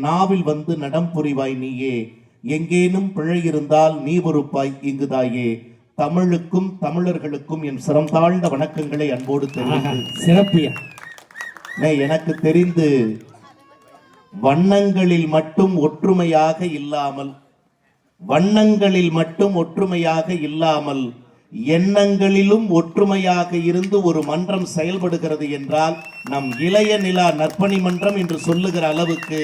நாவில் வந்து நடம் புரிவாய் நீயே, எங்கேனும் பிழை இருந்தால் நீ பொறுப்பாய் இங்குதாயே. தமிழுக்கும் தமிழர்களுக்கும் என் சிரம் தாழ்ந்த வணக்கங்களை அன்போடு தெரிவித்து சிறப்பியா. எனக்கு தெரிந்து வண்ணங்களில் மட்டும் ஒற்றுமையாக இல்லாமல் எண்ணங்களிலும் ஒற்றுமையாக இருந்து ஒரு மன்றம் செயல்படுகிறது என்றால் நம் இளைய நிலா நற்பணி மன்றம் என்று சொல்லுகிற அளவுக்கு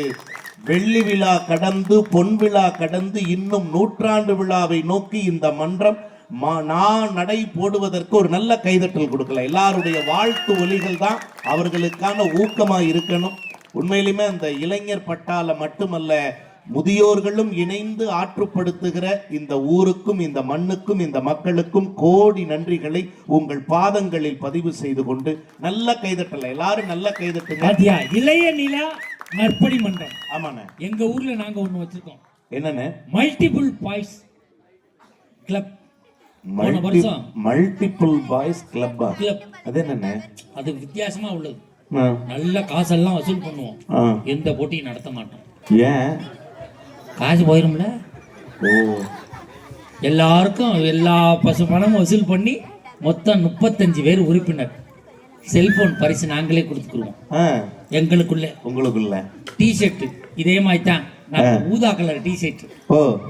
வெள்ளி விழா கடந்து பொன் விழா கடந்து இன்னும் நூற்றாண்டு விழாவை நோக்கி இந்த மன்றம் நடை போடுவதற்கு ஒரு நல்ல கைதட்டல் கொடுக்கல. எல்லாருடைய வாழ்த்து ஒலிகள் தான் அவர்களுக்கான ஊக்கமா இருக்கணும். உண்மையிலுமே அந்த இளைஞர் பட்டால மட்டுமல்ல, முதியோர்களும் இணைந்து ஆற்றுப்படுத்துகிற இந்த ஊருக்கும் இந்த மண்ணுக்கும் இந்த மக்களுக்கும் கோடி நன்றிகளை உங்கள் பாதங்களில் பதிவு செய்து கொண்டு நல்ல கைதட்டல. எல்லாரும் நல்ல கைதட்டுங்க. இளைய நிலா நற்பணி மன்றம். ஆமாண்ணே, எங்க ஊர்ல நாங்க ஒண்ணு வச்சிருக்கோம். என்னன்னு? Multiple boys club. Multiple boys club. அது என்னன்னு? அது வித்தியாசமா உள்ளது. நல்ல காசெல்லாம் வசூல் பண்ணுவோம். எந்த போட்டியும் நடத்த மாட்டோம். ஏன்? காசு போயிரும்ல. எல்லாருக்கும் எல்லா பசு பணமும் வசூல் பண்ணி மொத்தம் 35 பேர் உறுப்பினர். செல்போன் பரிசு நாங்களே கொடுத்துக்குருவோம். உங்களுக்குள்ள டிஷர்ட் இதே மாதிரி தான். ஊதா கலர் டிஷர்ட்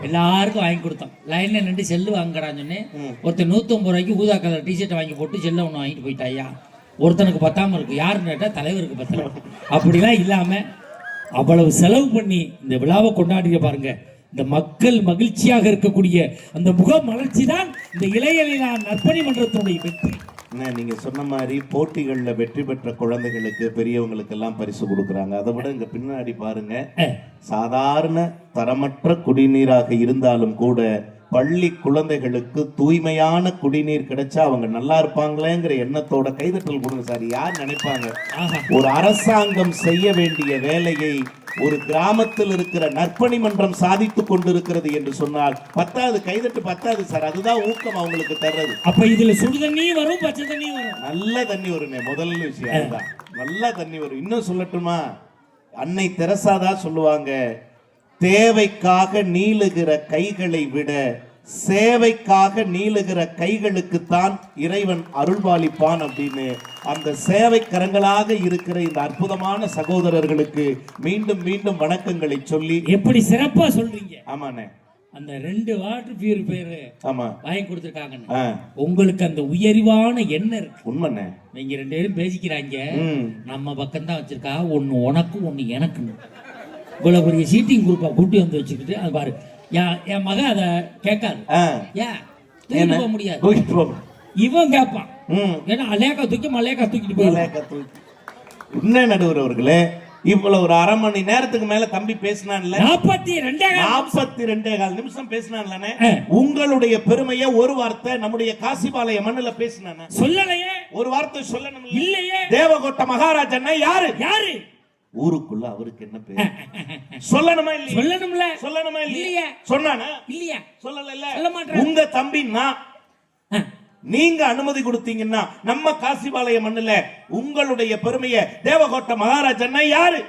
எல்லாருக்கும் வாங்கி கொடுத்தோம். லைன்ல நின்று செல்லு வாங்குறான்னு சொன்னேன். ஒருத்தர் 150 ரூபாய்க்கு ஊதா கலர் டிஷர்ட் வாங்கி போட்டு செல்ல ஒன்று வாங்கிட்டு போயிட்டாயா. ஒருத்தனுக்கு பத்தாம இருக்கு. யாருன்னு கேட்டா தலைவருக்கு பத்தல. அப்படிலாம் இல்லாம அவ்வளவு செலவு பண்ணி இந்த விழாவை கொண்டாடிய பாருங்க. இந்த மக்கள் மகிழ்ச்சியாக இருக்கக்கூடிய அந்த முக மலர்ச்சி தான் இந்த இளைய நிலா நற்பணி மன்றத்தினுடைய வெற்றி. நீங்க சொன்ன மாதிரி போட்டிகள்ல வெற்றி பெற்ற குழந்தைகளுக்கு பெரியவங்களுக்கு எல்லாம் பரிசு கொடுக்கறாங்க. அதை விட இங்க பின்னாடி பாருங்க, சாதாரண தரமற்ற குடிநீராக இருந்தாலும் கூட பள்ளி குழந்தைகளுக்கு தூய்மையான குடிநீர் கிடைச்சா அவங்க நல்லா இருப்பாங்களேங்கிற எண்ணத்தோட கைதட்டல் கொடுங்க சார். யார் நினைப்பாங்க ஒரு அரசாங்கம் செய்ய வேண்டிய வேலையை ஒரு கிராமத்தில் இருக்கிற நற்பணி மன்றம் சாதித்துக் கொண்டிருக்கிறது என்று சொன்னால் பத்தாவது கைதட்டு பத்தாவது சார். அதுதான் ஊக்கம் அவங்களுக்கு தர்றது. அப்ப இதுல சுடு தண்ணி வரும், பச்சை தண்ணி வரும். நல்ல தண்ணி வருமே முதல் விஷயம் அதுதான். நல்ல தண்ணி வரும். இன்னும் சொல்லட்டுமா, அன்னை தெரசாதான் சொல்லுவாங்க, தேவைக்காக நீளுகிற கைகளை விட சேவைக்காக நீளுகிற கைகளுக்குத்தான் இறைவன் அருள்பாலிப்பான் அப்படின்னு. அந்த சேவை கரங்களாக இருக்கிற இந்த அற்புதமான சகோதரர்களுக்கு மீண்டும் மீண்டும் வணக்கங்களை சொல்லி. எப்படி சிறப்பா சொல்றீங்க. ஆமாண்ணே, அந்த 2 வாட்டர் பியூரிஃபையர் ஆமா வாங்கி கொடுத்துருக்காங்க. உங்களுக்கு அந்த உயர்வான எண்ணம் இருக்கு. உண்மைண்ணே. நீங்க 2 பேரும் பேசிக்கிறாங்க. நம்ம பக்கம் தான் வச்சிருக்கா. ஒன்னு உனக்கு ஒன்னு எனக்கு. இவ்வளவு பெரிய சீட்டிங் குரூப்பா கூட்டி வந்து வச்சுக்கிட்டு அது பாரு. என் மக அத கேட்காது. ஏன் போக முடியாது. இவன் கேட்பான். ஏன்னா அலேக்கா தூக்கி மலேக்கா தூக்கிட்டு போய். உண்மை நடுவர் அவர்களே, இவ்வளவு ஒரு அரை மணி நேரத்துக்கு மேல தம்பி பேசினான்ல, 42.25 நிமிஷம் பேசினான்ல. உங்களுடைய பெருமையை ஒரு வார்த்தை நம்முடைய காசிபாளைய மண்ணுல பேசினானே சொல்லலையே. ஒரு வார்த்தை சொல்லணும் இல்லையே. தேவகோட்டை மகாராஜன்னா யாரு? ஊருக்குள்ள அவருக்கு என்ன பேர் சொல்லணுமா இல்லையா? சொல்லணுமா இல்லையா? சொன்னானா இல்லையா? சொல்லல. உங்க தம்பின்னா நீங்க அனுமதி கொடுத்தீங்கன்னா நம்ம காசிபாளைய மண்ணுல உங்களுடைய பெருமையை தேவகோட்டை மகாராஜன்னா யாரு?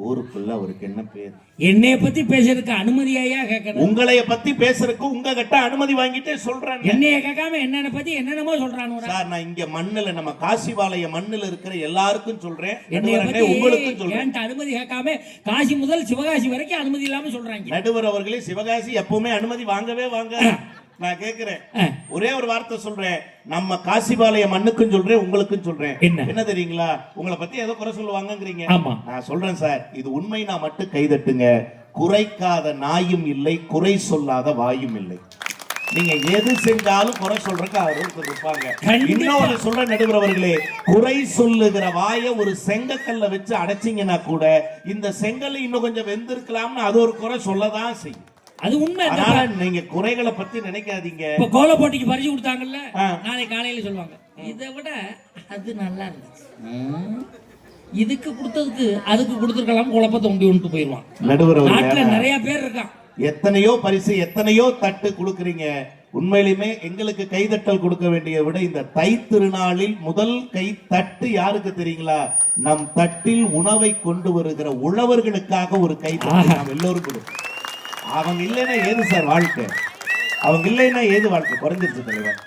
ஊருக்குள்ள அவருக்கு என்ன பேர்? என்னைய பத்தி பேசுறதுக்கு அனுமதியா கேட்கணும். உங்களைய பத்தி பேசுறதுக்கு உங்க கிட்ட அனுமதி வாங்கிட்டு சொல்றேன். என்னைய கேட்காம என்னென்ன பத்தி என்னென்னமோ சொல்றானு சார். நான் இங்க மண்ணுல நம்ம காசிபாளைய மண்ணுல இருக்கிற எல்லாருக்கும் சொல்றேன், உங்களுக்கும் சொல்றேன். அனுமதி கேட்காம காசி முதல் சிவகாசி வரைக்கும் அனுமதி இல்லாம சொல்றாங்க. நடுவர் அவர்களே, சிவகாசி எப்பவுமே அனுமதி வாங்கவே வாங்க. நான் கேக்குறேன், ஒரே ஒரு வார்த்தை சொல்றேன். நம்ம காசிபாளைய மண்ணுக்கும் சொல்றேன், உங்களுக்கும் சொல்றேன். என்ன தெரியுங்களா? உங்களை பத்தி ஏதோ குறை சொல்லுவாங்கங்கிறீங்க. நான் சொல்றேன் சார், இது உண்மை. நான் மட்டும் கைதட்டுங்க. குறைக்காத நாயும் இல்லை, குறை சொல்லாத வாயும் இல்லை. நீங்க எது செஞ்சாலும் குறை சொல்றதுக்கு அவர்கள் இருப்பாங்க. இன்னொரு சொல்ற நடுவர் அவர்களே, குறை சொல்லுகிற வாயை ஒரு செங்கக்கல்ல வச்சு அடைச்சிங்கன்னா கூட இந்த செங்கல் இன்னும் கொஞ்சம் வெந்திருக்கலாம்னு அது ஒரு குறை சொல்லதான் செய்யும். அது உண்மை. நீங்க குறைகளை பத்தி நினைக்காதீங்க. இப்ப கோல போட்டிக்கு பரிசு கொடுத்தாங்கல்ல, நாளைக்கு காலையில சொல்லுவாங்க இதை விட அது நல்லா இருந்துச்சு, இதுக்கு கொடுத்ததுக்கு அதுக்கு கொடுத்துருக்கலாம், குழப்பத்தை உண்டி ஒன்று போயிடுவான். நடுவர் நாட்டுல நிறைய பேர் இருக்கான். எத்தனையோ பரிசு எத்தனையோ தட்டு கொடுக்குறீங்க. உண்மையிலுமே எங்களுக்கு கைதட்டல் கொடுக்க வேண்டிய விட இந்த தை திருநாளில் முதல் கை தட்டு யாருக்கு தெரியுங்களா? நம் தட்டில் உணவை கொண்டு வருகிற உழவர்களுக்காக ஒரு கை தட்டு நாம் எல்லோரும் கொடுக்கும். அவங்க இல்லைன்னா ஏது சார் வாழ்க்கை? அவங்க இல்லைன்னா ஏது வாழ்க்கை? குறைஞ்சிருச்சு தலைவர்.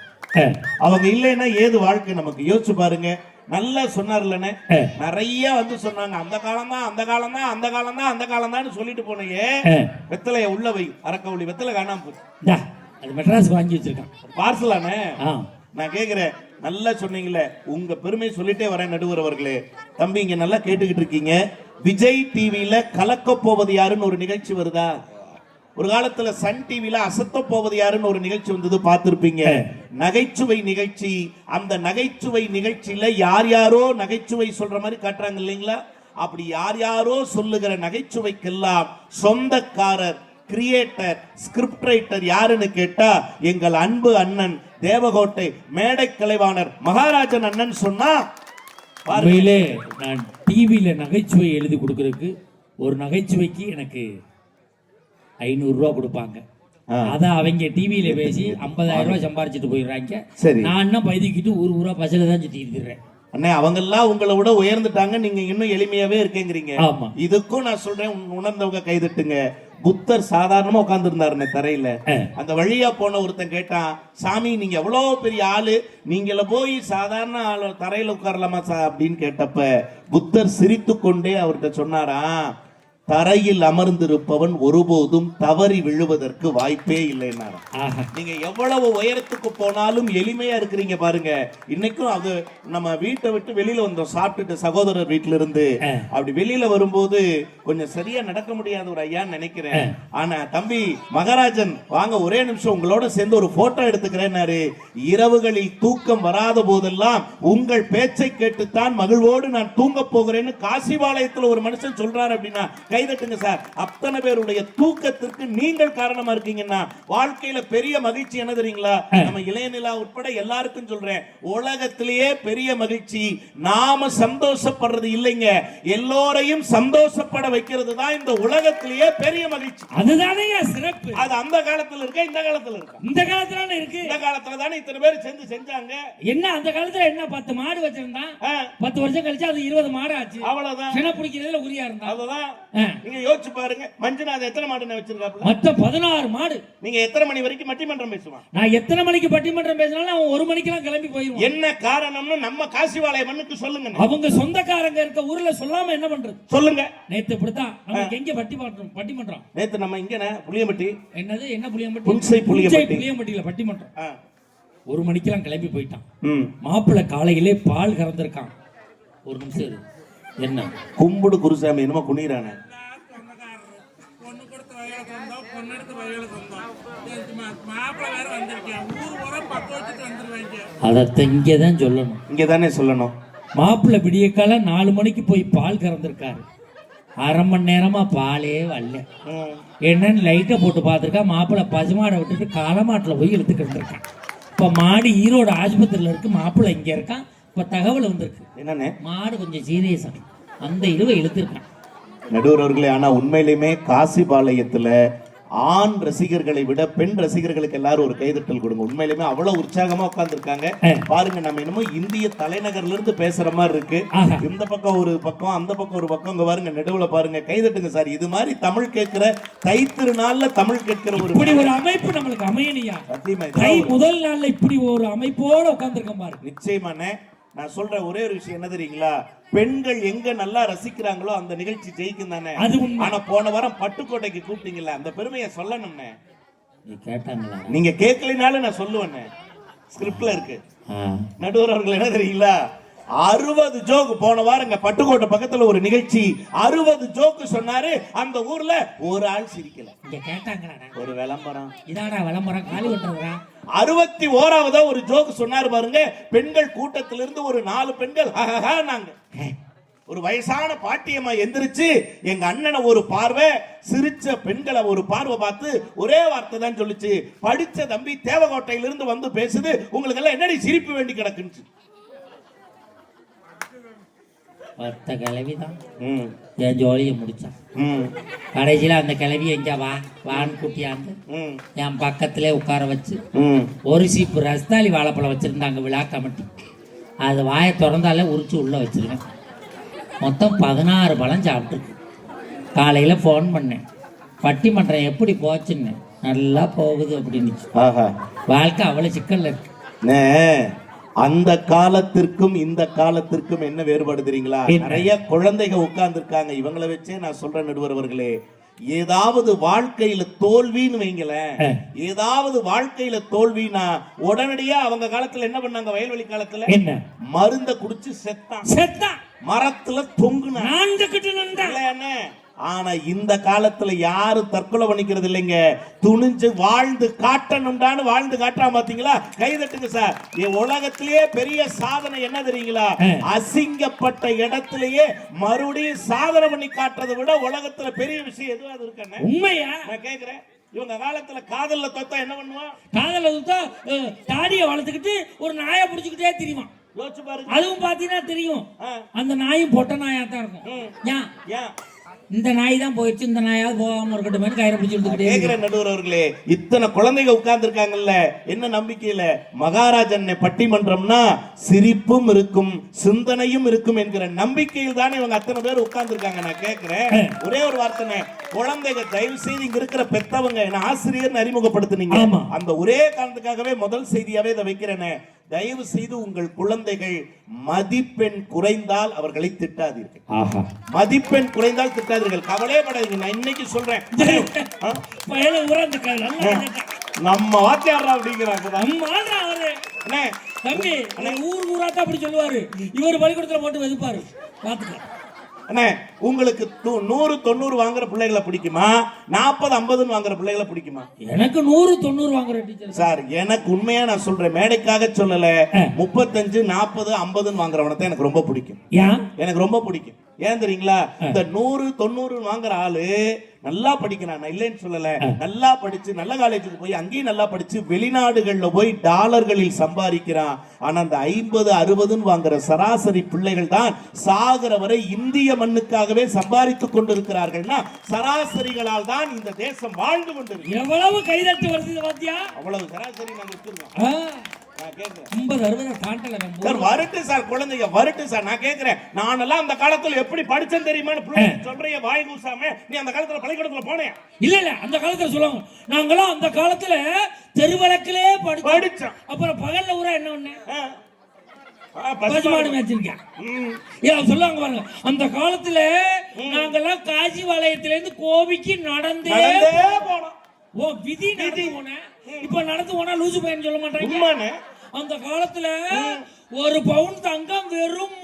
அவங்க இல்லைன்னா ஏது வாழ்க்கை? நமக்கு யோசிச்சு பாருங்க. நல்லா சொன்னார்லண்ணே, நிறைய வந்து சொன்னாங்க அந்த காலம் தான் அந்த காலம் தான் அந்த காலம் தான் அந்த காலம் தான் சொல்லிட்டு போனீங்க. வெத்தலைய உள்ள வை, அரக்கவுளி வெத்தலை காணாம போச்சு. அது மெட்ராஸ் வாங்கி வச்சிருக்கான் பார்சலானே. நான் கேக்குறேன், நல்லா சொன்னீங்களே, உங்க பெருமை சொல்லிட்டே வரேன். நடுவர் அவர்களே, தம்பி இங்க நல்லா கேட்டுக்கிட்டு இருக்கீங்க. விஜய் டிவில கலக்க போவது யாருன்னு ஒரு நிகழ்ச்சி வருதா? ஒரு காலத்துல சன் டிவில அசத்த போவது யாருன்னு ஒரு நிகழ்ச்சி வந்தது, பார்த்திருப்பீங்க. நகைச்சுவை நிகழ்ச்சி. அந்த நகைச்சுவை நிகழ்ச்சியில யார் யாரோ நகைச்சுவை சொல்ற மாதிரி காட்டுறாங்க இல்லைங்களா? அப்படி யார் யாரோ சொல்லுகிற நகைச்சுவைக்கெல்லாம் சொந்தக்காரர், கிரியேட்டர், ஸ்கிரிப்ட் ரைட்டர் யாருன்னு கேட்டா எங்கள் அன்பு அண்ணன் தேவகோட்டை மேடை கலைவாணர் மகாராஜன் அண்ணன் சொன்னா, உண்மையிலே நான் டிவியில நகைச்சுவை எழுதி கொடுக்கறதுக்கு ஒரு நகைச்சுவைக்கு எனக்கு 500 ரூபா கொடுப்பாங்க. அத அவங்க டிவியில பேசி 50,000 ரூபாய் சம்பாரிச்சிட்டு போயிடுறாங்க. நான் என்ன பைதிக்கிட்டு ஊரா பஸ்ல தான் சுத்திட்டு இருக்கேன். அண்ணே, அவங்க எல்லாம் உங்களை விட உயர்ந்துட்டாங்க, நீங்க இன்னும் எளிமையாவே இருக்கீங்க. இதுக்கும் நான் சொல்றேன், உணர்ந்தவங்க கைதட்டுங்க. புத்தர் சாதாரணமா உட்கார்ந்து இருந்தாருன்னு தரையில. அந்த வழியா போன ஒருத்தன் கேட்டான், சாமி நீங்க எவ்வளவு பெரிய ஆளு, நீங்கள போய் சாதாரண ஆளு தரையில உட்காரலாமா அப்படின்னு கேட்டப்ப புத்தர் சிரித்து கொண்டே அவர்கிட்ட சொன்னாரா, தரையில் அமர்ந்திருப்பவன் ஒருபோதும் தவறி விழுவதற்கு வாய்ப்பே இல்லைன்னாரா. நீங்க எவ்வளவு உயரத்துக்கு போனாலும் எளிமையா இருக்கிறீங்க பாருங்க. இன்னைக்கும் அது நம்ம வீட்டை விட்டு வெளியில வந்தோம், சாப்பிட்டுட்டு சகோதரர் வீட்டுல இருந்து. அப்படி வெளியில வரும்போது கொஞ்சம் சரியா நடக்க முடியாத ஒரு ஐயான்னு நினைக்கிறேன். ஆனா தம்பி மகாராஜன் வாங்க ஒரே நிமிஷம் உங்களோட சேர்ந்து ஒரு போட்டோ எடுத்துக்கிறேன்னாரு. இரவுகளில் தூக்கம் வராத போதெல்லாம் உங்கள் பேச்சை கேட்டுத்தான் மகிழ்வோடு நான் தூங்க போகிறேன்னு காசிபாளையத்துல ஒரு மனுஷன் சொல்றாரு அப்படின்னா கைதட்டுங்க சார். அத்தனை பேருடைய தூக்கத்திற்கு நீங்கள் காரணமா இருக்கீங்கன்னா வாழ்க்கையில பெரிய மகிழ்ச்சி என்ன தெரியுங்களா? நம்ம இளைய நிலா உட்பட எல்லாருக்கும் சொல்றேன், உலகத்திலேயே பெரிய மகிழ்ச்சி நாம சந்தோஷப்படுறது இல்லைங்க, எல்லோரையும் சந்தோஷப்பட வைக்கிறது தான் இந்த உலகத்திலேயே பெரிய மகிழ்ச்சி. அதுதானே சிறப்பு. அது அந்த காலத்துல இருக்க, இந்த காலத்துல இருக்க. இந்த காலத்துல இருக்கு. இந்த காலத்துல தானே இத்தனை பேர் செஞ்சாங்க. என்ன அந்த காலத்துல என்ன 10 மாடு வச்சிருந்தான், 10 வருஷம் கழிச்சு அது 20 மாடு ஆச்சு. அவ்வளவுதான். சின பிடிக்கிறதுல உரியா இருந்தா. அவ்வளவுதான். நீங்க யோசிச்சு பாருங்க, மஞ்சுநாத் எத்தனை மாடு வச்சிருக்காப்ல? மொத்தம் 16 மாடு. நீங்க எத்தனை மணி வரைக்கும் பட்டிமன்றம் பேசுவான்? நான் எத்தனை மணிக்கு பட்டிமன்றம் பேசினாலும் அவன் 1 மணிக்கெல்லாம் கிளம்பி போயிடுவான். என்ன காரணம்னு நம்ம காசிவாளைய மண்ணுக்கு சொல்லுங்க. அவங்க சொந்தக்காரங்க இருக்க ஊர்ல சொல்லாம என்ன பண்றது சொல்லுங்க. நேத்து இப்படித்தான் நமக்கு எங்க பட்டிமன்றம் நேத்து நம்ம இங்க புளியம்பட்டி. என்னது என்ன புளியம்பட்டி? புளியம்பட்டியில பட்டிமன்றம். 1 மணிக்கெல்லாம் கிளம்பி போயிட்டான். மாப்பிள்ளை காலையிலே பால் கறந்திருக்கான். ஒரு நிமிஷம் என்ன கும்பிடு குருசாமி என்னமோ குனிறானே. அதை இங்கதான் சொல்லணும், இங்கதானே சொல்லணும். மாப்பிள்ளை விடிய காலம் 4 மணிக்கு போய் பால் கறந்திருக்காரு. 1/2 மணி நேரமா பாலே வரல. என்னன்னு லைட்டை போட்டு பார்த்துருக்கா. மாப்பிள்ளை பசுமாடை விட்டுட்டு காலமாட்டுல போய் இழுத்துக்கிட்டு இருக்கான். இப்ப மாடு ஈரோடு ஆஸ்பத்திரியில இருக்கு, மாப்பிள்ளை இங்க இருக்கான். இப்ப தகவல் வந்திருக்கு, என்னன்னு மாடு கொஞ்சம் சீரியஸா அந்த இழுவை இழுத்துருக்கான். நடுவர் அவர்களே, ஆனா உண்மையிலுமே காசிபாளையத்துல ஆண் ரசிகர்களை விட பெண் ரசிகர்களுக்கு எல்லாரும் ஒரு கைதட்டல் கொடுங்க. உண்மையிலுமே அவ்வளவு உற்சாகமா உட்கார்ந்து இருக்காங்க பாருங்க. நம்ம என்னமோ இந்திய தலைநகர்ல இருந்து பேசுற மாதிரி இருக்கு. இந்த பக்கம் ஒரு பக்கம், அந்த பக்கம் ஒரு பக்கம். இங்க பாருங்க, நடுவுல பாருங்க. கைதட்டுங்க சார். இது மாதிரி தமிழ் கேட்கிற தை திருநாள்ல தமிழ் கேட்கிற ஒரு அமைப்பு நம்மளுக்கு அமையனியா? முதல் நாள்ல இப்படி ஒரு அமைப்போட உட்கார்ந்து பாருங்க. நிச்சயமானே. நான் சொல்ற ஒரே ஒரு விஷயம் என்ன தெரியுங்களா? பெண்கள் எங்க நல்லா ரசிக்கிறாங்களோ அந்த நிகழ்ச்சி ஜெயிக்கும் தானே. ஆனா போன வாரம் பட்டுக்கோட்டைக்கு கூப்பிட்டீங்கல்ல, அந்த பெருமையை சொல்லணும்னே. நீங்க கேட்கலினாலும் நான் சொல்லுவேன், ஸ்கிரிப்ட்ல இருக்கு. நடுவர் அவர்கள் என்ன தெரியுங்களா, 60 ஜோக்கு போன வாரங்க பட்டுக்கோட்டை பக்கத்துல ஒரு நிகழ்ச்சி 60 ஜோக்கு சொன்னாரு. அந்த ஊர்ல ஒரு ஆள் சிரிக்கல. ஒரு விளம்பரம், இதாடா விளம்பரம் காலி பண்றதா. 61வது ஒரு ஜோக்கு சொன்னாரு பாருங்க. பெண்கள் கூட்டத்திலிருந்து ஒரு 4 பெண்கள் நாங்க ஒரு வயசான பாட்டியம்மா எந்திரிச்சு எங்க அண்ணனை ஒரு பார்வை, சிரிச்ச பெண்களை ஒரு பார்வை பார்த்து ஒரே வார்த்தை தான் சொல்லுச்சு, படிச்ச தம்பி தேவகோட்டையிலிருந்து வந்து பேசுது, உங்களுக்கு எல்லாம் என்னடி சிரிப்பு வேண்டி கிடக்குன்னு. கிளவிதான் என் ஜோலியை முடிச்சான். ம் கடைசியில் அந்த கிளவி எங்க வான்னு கூட்டியாந்து ம் என் பக்கத்திலே உட்கார வச்சு ம் ஒரு சீப்பு ரஸ்தாலி வாழைப்பழம் வச்சுருந்தாங்க விழா கமிட்டி. அது வாயை திறந்தாலே உரிச்சு உள்ளே வச்சிருவேன். மொத்தம் 16 பழம் சாப்பிட்ருக்கு. காலையில் ஃபோன் பண்ணேன், பட்டிமன்றம் எப்படி போச்சுன்னு. நல்லா போகுது அப்படின்னு. ஆஹா வாழ்க்கை அவ்வளோ சிக்கல்ல இருக்கு. நே, அந்த காலத்திற்கும் இந்த காலத்திற்கும் என்ன வேறுபாடு தெரியுங்களா? நிறைய குழந்தைங்க உட்கார்ந்து இருக்காங்க. இவங்களை வச்சே நான் சொல்றேன் நடுவர் அவர்களே, ஏதாவது வாழ்க்கையில தோல்வின்னு வைங்களேன், ஏதாவது வாழ்க்கையில தோல்வினா உடனடியா அவங்க காலத்துல என்ன பண்ணாங்க? வயல்வெளி காலத்துல என்ன மருந்த குடிச்சு செத்தான், மரத்துல தொங்குனா. ஆனா இந்த காலத்துல யாரும் தற்கொலை பண்ணிக்கிறது இல்லைங்க. துணிஞ்சு வாழ்ந்து காட்டணும்டான்னு வாழ்ந்து காட்டுறான். பாத்தீங்களா? கைதட்டுங்க சார். உலகத்திலேயே பெரிய சாதனை என்ன தெரியுங்களா? அசிங்கப்பட்ட இடத்திலேயே மறுபடியும் சாதனை பண்ணி காட்டுறதை விட உலகத்துல பெரிய விஷயம் எதுவாது இருக்க? உண்மையா நான் கேக்குறேன். இவங்க காலத்துல காதல்ல தொத்தா என்ன பண்ணுவான்? காதல்ல தொத்தா தாடியை வளர்த்துக்கிட்டு ஒரு நாயை பிடிச்சுக்கிட்டே தெரியுமா? யோசிச்சு பாருங்க. அதுவும் பாத்தீங்கன்னா தெரியும், அந்த நாயும் பொட்ட நாயா தான் இருக்கும். ஏன் இந்த நாய் தான் போயிடுச்சு, இந்த நாயாவது போகாம இருக்கட்டும் கயிறை பிடிச்சிட்டு கேக்குறேன். நடுவர் அவர்களே, இத்தனை குழந்தைங்க உட்கார்ந்து இருக்காங்கல்ல, என்ன நம்பிக்கையில? மகாராஜன் பட்டிமன்றம்னா சிரிப்பும் இருக்கும் சிந்தனையும் இருக்கும் என்கிற நம்பிக்கையில் தானே இவங்க அத்தனை பேர் உட்கார்ந்து இருக்காங்க. நான் கேட்கிறேன் ஒரே ஒரு வார்த்தை, குழந்தைங்க தயவு செய்து இங்க இருக்கிற பெத்தவங்க என்ன ஆசிரியர் அறிமுகப்படுத்தினீங்க, அந்த ஒரே காரணத்துக்காகவே முதல் செய்தியாவே இதை வைக்கிறேன். தயவு செய்து உங்கள் குழந்தைகள் மதிப்பெண் குறைந்தால் அவர்களை திட்டாதீர்கள். மதிப்பெண் குறைந்தால் திட்டாதீர்கள். கவலைப்படாதீங்க. நான் இன்னைக்கு சொல்றேன், நம்ம வாத்தியாரா அப்படிங்கிறாங்க. தம்பி ஊர் ஊரா தான் அப்படி சொல்லுவாரு. இவர் பள்ளிக்கூடத்துல போட்டு வெதுப்பாரு. பாத்துக்க அண்ணே, உங்களுக்கு 100 90 வாங்குற பிள்ளைகளை பிடிக்குமா? 40 50 வாங்குற பிள்ளைகளை பிடிக்குமா? எனக்கு 100 90 வாங்குற டீச்சர் சார். எனக்கு உண்மையா நான் சொல்றேன், மேடைக்காக சொல்லல. 35 40 50 வாங்குறவனை தான் எனக்கு ரொம்ப பிடிக்கும். எனக்கு ரொம்ப பிடிக்கும். ஏன் தெரியுங்களா? இந்த 100 90 வாங்குற ஆளு நல்லா படிக்கிறான், நான் இல்லைன்னு சொல்லல. நல்லா படிச்சு நல்ல காலேஜுக்கு போய் அங்கேயும் நல்லா படிச்சு வெளிநாடுகள்ல போய் டாலர்களில் சம்பாதிக்கிறான். ஆனா அந்த 50 60 வாங்குற சராசரி பிள்ளைகள் தான் சாகிற வரை இந்திய மண்ணுக்காகவே சம்பாதித்துக் கொண்டிருக்கிறார்கள்னா சராசரிகளால் தான் இந்த தேசம் வாழ்ந்து கொண்டிருக்கு. எவ்வளவு கைதட்டு வருது பாத்தியா? அவ்வளவு சராசரி நாங்க வச்சிருக்கோம். வரட்டு சார், குழந்தைங்க வரட்டு சார். நான் கேக்குறேன், நானெல்லாம் அந்த காலத்துல எப்படி படிச்சேன் தெரியுமான்னு சொல்றீங்க வாய் கூசாம. நீ அந்த காலத்துல பள்ளிக்கூடத்துல போனேன்? இல்ல அந்த காலத்துல சொல்லுவாங்க, நாங்களாம் அந்த காலத்துல தெருவழக்கிலே படிச்சோம். அப்புறம் பகல்ல ஊரா என்ன ஒண்ணு சொல்லுவாங்க பாருங்க. அந்த காலத்துல நாங்கெல்லாம் காசி வளையத்துல இருந்து கோபிக்கு நடந்தே போனோம். ஓ விதி நடந்து போனேன். இப்ப நடந்து போனா லூசு பையன் சொல்ல மாட்டாங்க. அந்த காலத்துல ஒரு பவுன் தங்கம் வெறும்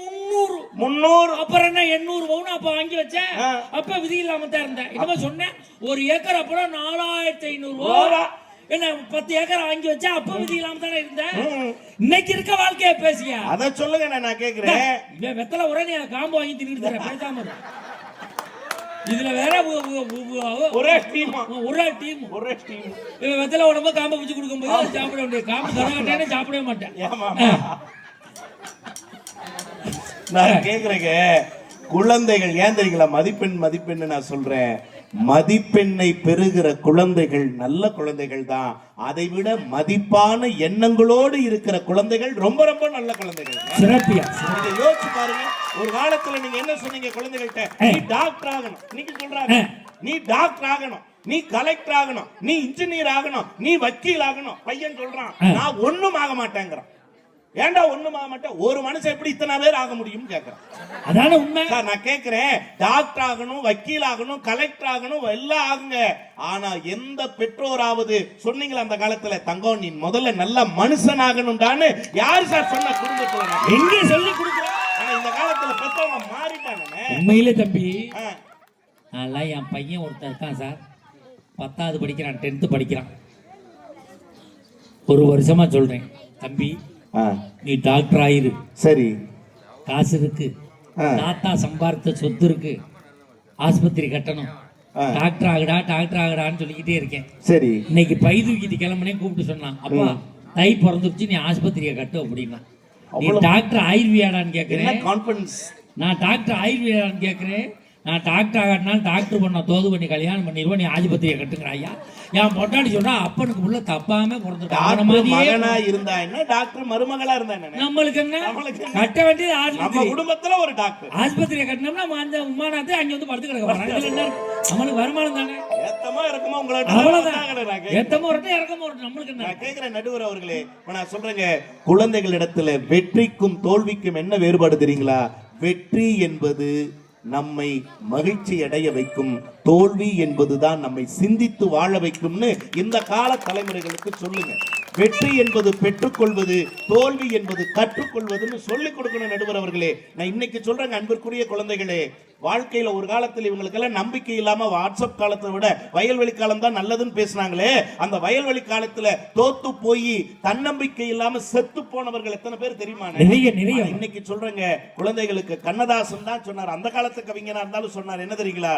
300. அப்புறம் என்ன 800 பவுன் அப்ப வாங்கி வச்சேன். அப்ப விதி இல்லாம தான் இருந்தேன். இப்ப சொன்னேன் ஒரு ஏக்கர் அப்புறம் 4500 என்ன 10 ஏக்கர் வாங்கி வச்சா அப்ப விதி இல்லாம தானே இருந்தேன். இன்னைக்கு இருக்க வாழ்க்கைய பேசியா அத சொல்லுங்க. நான் கேக்குறேன், வெத்தலை உடனே காம்பு வாங்கி தின்னுட்டு தரேன் பேசாம. இதுல வேற ஒரே டீம் வெத்தல உடம்பு காம்பை பிடிச்சு கொடுக்கும் போது சாப்பிட வேண்டிய காம்பு தரகட்டே சாப்பிடவே மாட்டேன். நான் கேக்குறேங்க, குழந்தைகள் ஏன் தெரியுங்களா மதிப்பெண் நான் சொல்றேன். மதிப்பெண்ணை பெறுகிற குழந்தைகள் நல்ல குழந்தைகள் தான். அதை விட மதிப்பான எண்ணங்களோடு இருக்கிற குழந்தைகள் ரொம்ப ரொம்ப நல்ல குழந்தைகள். யோசிச்சு பாருங்க, ஒரு காலத்துல நீங்க என்ன சொன்னீங்க குழந்தைகள்கிட்ட? நீ டாக்டர் ஆகணும். நீங்க சொல்றாங்க நீ டாக்டர் ஆகணும், நீ கலெக்டர் ஆகணும், நீ இன்ஜினியர் ஆகணும், நீ வக்கீல் ஆகணும். பையன் சொல்றான் நான் ஒண்ணும் ஆக மாட்டேங்கிறான். ஏண்டா ஒண்ணும் ஆக மாட்டேன்? ஒரு மனுஷன் எப்படி இத்தனை பேர் ஆக முடியும் கேக்குறான். அதான உண்மை. நான் கேக்குறேன், டாக்டர் ஆகணும், வக்கீல் ஆகணும், கலெக்டர் ஆகணும், எல்லாம் ஆகுங்க. ஆனா எந்த பெற்றோராவது சொன்னீங்களா அந்த காலத்துல தங்கம் நீ முதல்ல நல்ல மனுஷன் ஆகணும்டான்னு யாரு சார் சொன்ன? குடும்பத்துல எங்க சொல்லி கொடுக்குறோம். ஆனா இந்த காலத்துல பெற்றவங்க மாறிட்டாங்க. உண்மையிலே தம்பி, நான் என் பையன் ஒருத்தர் இருக்கான் சார், 10வது படிக்கிறான், 10th படிக்கிறான். ஒரு வருஷமா சொல்றேன், தம்பி நீ டாக்டர் ஆயிரு. சரி, காசு இருக்கு, தாத்தா சம்பாதித்த சொத்து இருக்கு, ஆஸ்பத்திரி கட்டணும், டாக்டர் ஆகடான்னு சொல்லிக்கிட்டே இருக்கேன். சரி, இன்னைக்கு பை தூக்கிட்டு கிளம்புனேன். கூப்பிட்டு சொன்னான், அப்பா தை பிறந்துருச்சு, நீ ஆஸ்பத்திரியை கட்டு அப்படின்னா. நீ டாக்டர் ஆயுர்வேடான்னு கேட்கிறேன். கான்ஃபிடன்ஸ். நான் டாக்டர் ஆயுர்வேடான்னு கேட்கிறேன். நான் டாக்டர் ஆகட்டினாலும் டாக்டர் பண்ண தோது பண்ணி கல்யாணம் பண்ணிடுவோம், நீ ஆஜிபத்திரியை கட்டுங்கிற ஐயா. என் பொட்டாடி சொல்றா அப்பனுக்கு உள்ள தப்பாம மகனா இருந்தா என்ன, டாக்டர் மருமகளா இருந்தா என்ன, நம்மளுக்கு என்ன கட்ட வேண்டியது ஆஸ்பத்திரி, குடும்பத்துல ஒரு டாக்டர். ஆஸ்பத்திரியை கட்டினோம்னா அந்த உமானத்தை அங்க வந்து படுத்து கிடக்க போறாங்க. நம்மளுக்கு வருமானம் தானே, ஏத்தமா இருக்குமா உங்களுக்கு, அவ்வளவுதான். ஏத்தமா வரட்டும் இறக்கமா வரட்டும், நம்மளுக்கு என்ன. நான் கேக்குறேன் நடுவர் அவர்களே, நான் சொல்றேங்க, குழந்தைகளிடத்துல வெற்றிக்கும் தோல்விக்கும் என்ன வேறுபாடு தெரியுங்களா? வெற்றி என்பது நம்மை மகிழ்ச்சி அடைய வைக்கும், தோல்வி என்பதுதான் நம்மை சிந்தித்து வாழ வைக்கும்னு இந்த கால தலைமுறைகளுக்கு சொல்லுங்க. வெற்றி என்பது பெற்றுக்கொள்வது, தோல்வி என்பது கற்றுக்கொள்வதுன்னு சொல்லிக் கொடுக்கணும் நடுவர் அவர்களே. நான் இன்னைக்கு சொல்றேங்க அன்பிற்குரிய குழந்தைகளே, வாழ்க்கையில ஒரு காலத்தில் இவங்களுக்கெல்லாம் நம்பிக்கை இல்லாம வாட்ஸ்அப் காலத்தை விட வயல்வெளி காலம் தான் நல்லதுன்னு பேசினாங்களே, அந்த வயல்வெளி காலத்துல தோத்து போய் தன்னம்பிக்கை இல்லாம செத்து போனவர்கள் எத்தனை பேர் தெரியுமா? இன்னைக்கு சொல்றேங்க குழந்தைகளுக்கு, கண்ணதாசன் தான் சொன்னார், அந்த காலத்து கவிஞனா இருந்தாலும் சொன்னார், என்ன தெரியுங்களா?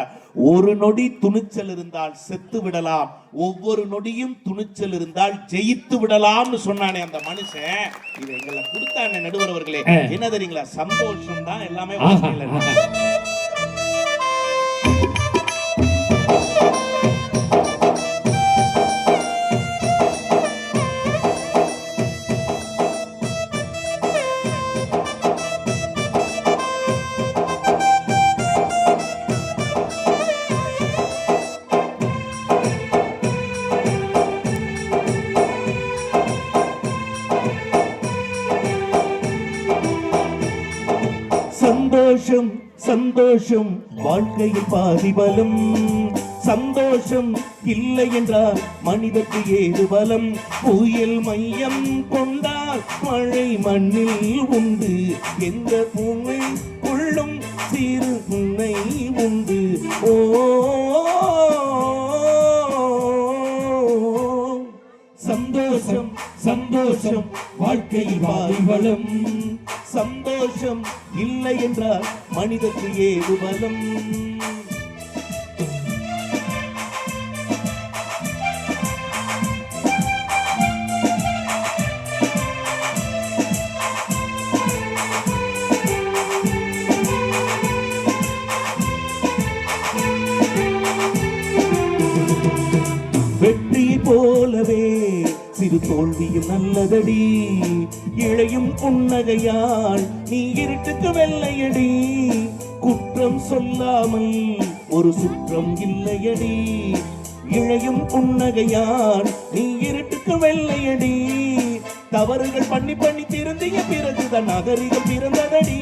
ஒரு நொடி துணிச்சல் இருந்தால் செத்து விடலாம், ஒவ்வொரு நொடியும் துணிச்சல் இருந்தால் ஜெயித்து விடலாம்னு சொன்னானே அந்த மனுஷன். இது எங்களை கொடுத்தானே நடுவர் அவர்களே. என்ன தெரியுங்களா? சந்தோஷம் தான் எல்லாமே. சந்தோஷம் சந்தோஷம் வாழ்க்கையில் பாதி பலம், சந்தோஷம் இல்லை என்றால் மனிதற்கு ஏது பலம். புயல் மையம் கொண்டால் மழை மண்ணில் உண்டு, எந்த பூவை உள்ளும் சிறு புன்னை உண்டு. ஓ சந்தோஷம் சந்தோஷம் வாழ்க்கையில் பாதி பலம், சந்தோஷம் இல்லை என்றால் மனிதற்கு ஏது பலம். வெற்றி போலவே சிறு தோல்வியும் நல்லதடி, இழையும் புன்னகையால் நீ இருட்டுக்கு வெள்ளையடி, குற்றம் சொல்லாமல் ஒரு சுற்றம் இல்லையடி, இழையும் புன்னகையால் நீ இருட்டுக்கு வெள்ளையடி, தவறுகள் பண்ணி பண்ணி திருந்திய பிறகுதான் நாகரிகம் பிறந்ததடி,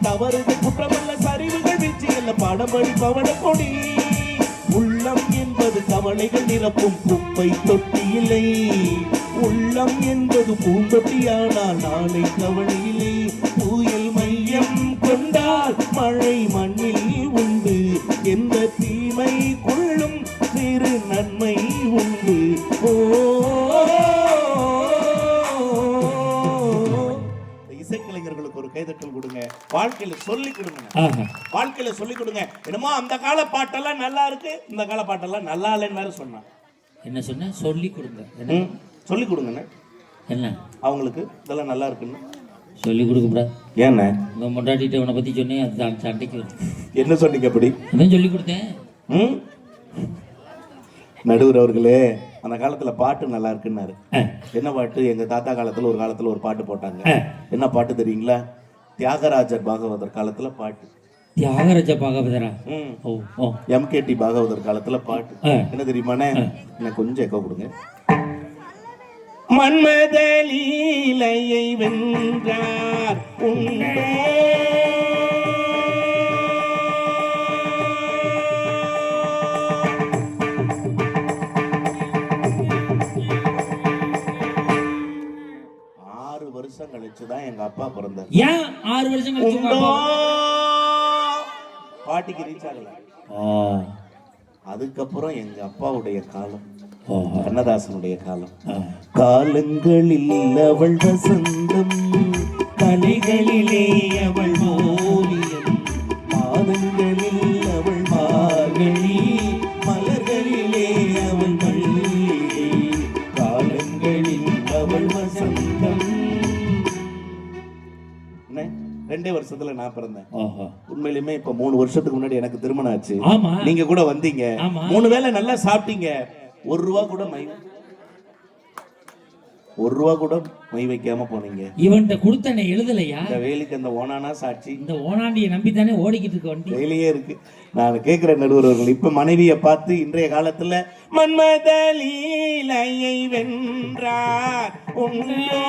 தவறுகள் குற்றமல்ல சரிவுகள் வீழ்ச்சி அல்ல பாடம்படி பவன கொடி, உள்ளம் என்பது கவலைகள் நிரப்பும் குப்பை தொட்டி இல்லை, உள்ளம் என்பது பூந்தொட்டியானால் நாளை கவலை இல்லை, புயல் மையம் கொண்டால் மழை மண்ணில் உண்டு, எந்த தீமை கொள்ளும் சிறு நன்மை உண்டு. ஓ இசைக்கலைஞர்களுக்கு ஒரு கைதட்டல் கொடுங்க, வாழ்க்கையில சொல்லி கொடுங்க, வாழ்க்கையில சொல்லி கொடுங்க. என்னமோ அந்த கால பாட்டெல்லாம் நல்லா இருக்கு, இந்த கால பாட்டெல்லாம் நல்லா இல்லைன்னு வேற சொன்னான். என்ன சொன்ன? சொல்லி கொடுங்க, சொல்லி கொடுங்க. என்ன அவங்களுக்கு இதெல்லாம் நல்லா இருக்குன்னு சொல்லி கொடுக்கப்படாது? ஏன்னா உங்க முன்னாடிட்டு உன்னை பத்தி சொன்னேன், அது சண்டைக்கு என்ன சொன்னீங்க? அப்படி அதான் சொல்லி கொடுத்தேன். நடுவர் அவர்களே, அந்த காலத்துல பாட்டு நல்லா இருக்குன்னாரு. என்ன பாட்டு? எங்க தாத்தா காலத்துல ஒரு காலத்துல ஒரு பாட்டு போட்டாங்க. என்ன பாட்டு தெரியுங்களா? தியாகராஜர் பாகவதர் காலத்துல பாட்டு. தியாகராஜ பாகவதரா? எம்கேடி பாகவதர் காலத்துல பாட்டு. என்ன தெரியுமானே? எனக்கு கொஞ்சம் எக்கோ கொடுங்க. மன்மத லீலையை வென்றார் உண்டே, கழிச்சுதான் எங்க அப்பா பிறந்தார். ஏன் 6 வருஷம் கழிச்சு பாட்டிக்கு ரீச் ஆகல? அதுக்கப்புறம் எங்க அப்பாவுடைய காலம், கண்ணதாசனுடைய காலம். காலங்களில் அவள் வசந்தம், கலைகளிலே அவள் ஓவியம், மாதங்களில் அவள் மார்கழி, மலர்களிலே அவள் மல்லிகை, காலங்களில் அவள் வசந்தம். 2 வருஷம் வருஷத்துல நான் பிறந்தேன். ஓஹோ. உண்மையிலுமே இப்ப 3 வருஷத்துக்கு முன்னாடி எனக்கு திருமணம் ஆச்சு. ஆமா. நீங்க கூட வந்தீங்க. ஆமா. 3 வேளை நல்லா சாப்பிட்டீங்க. ₹1 கூட மை வைக்காம போனீங்க. இவன்கிட்ட கொடுத்தனே எழுதலையா? இந்த வேலைக்கு அந்த ஓனானா சாட்சி. இந்த ஓனாண்டியை நம்பி தானே ஓடிக்கிட்டு இருக்க வண்டி. வேலையே இருக்கு. நான் கேட்கிற நடுவர்கள், இப்ப மனைவியை பார்த்து இன்றைய காலத்துல மன்மதலீலையை வென்றார் உண்டோ?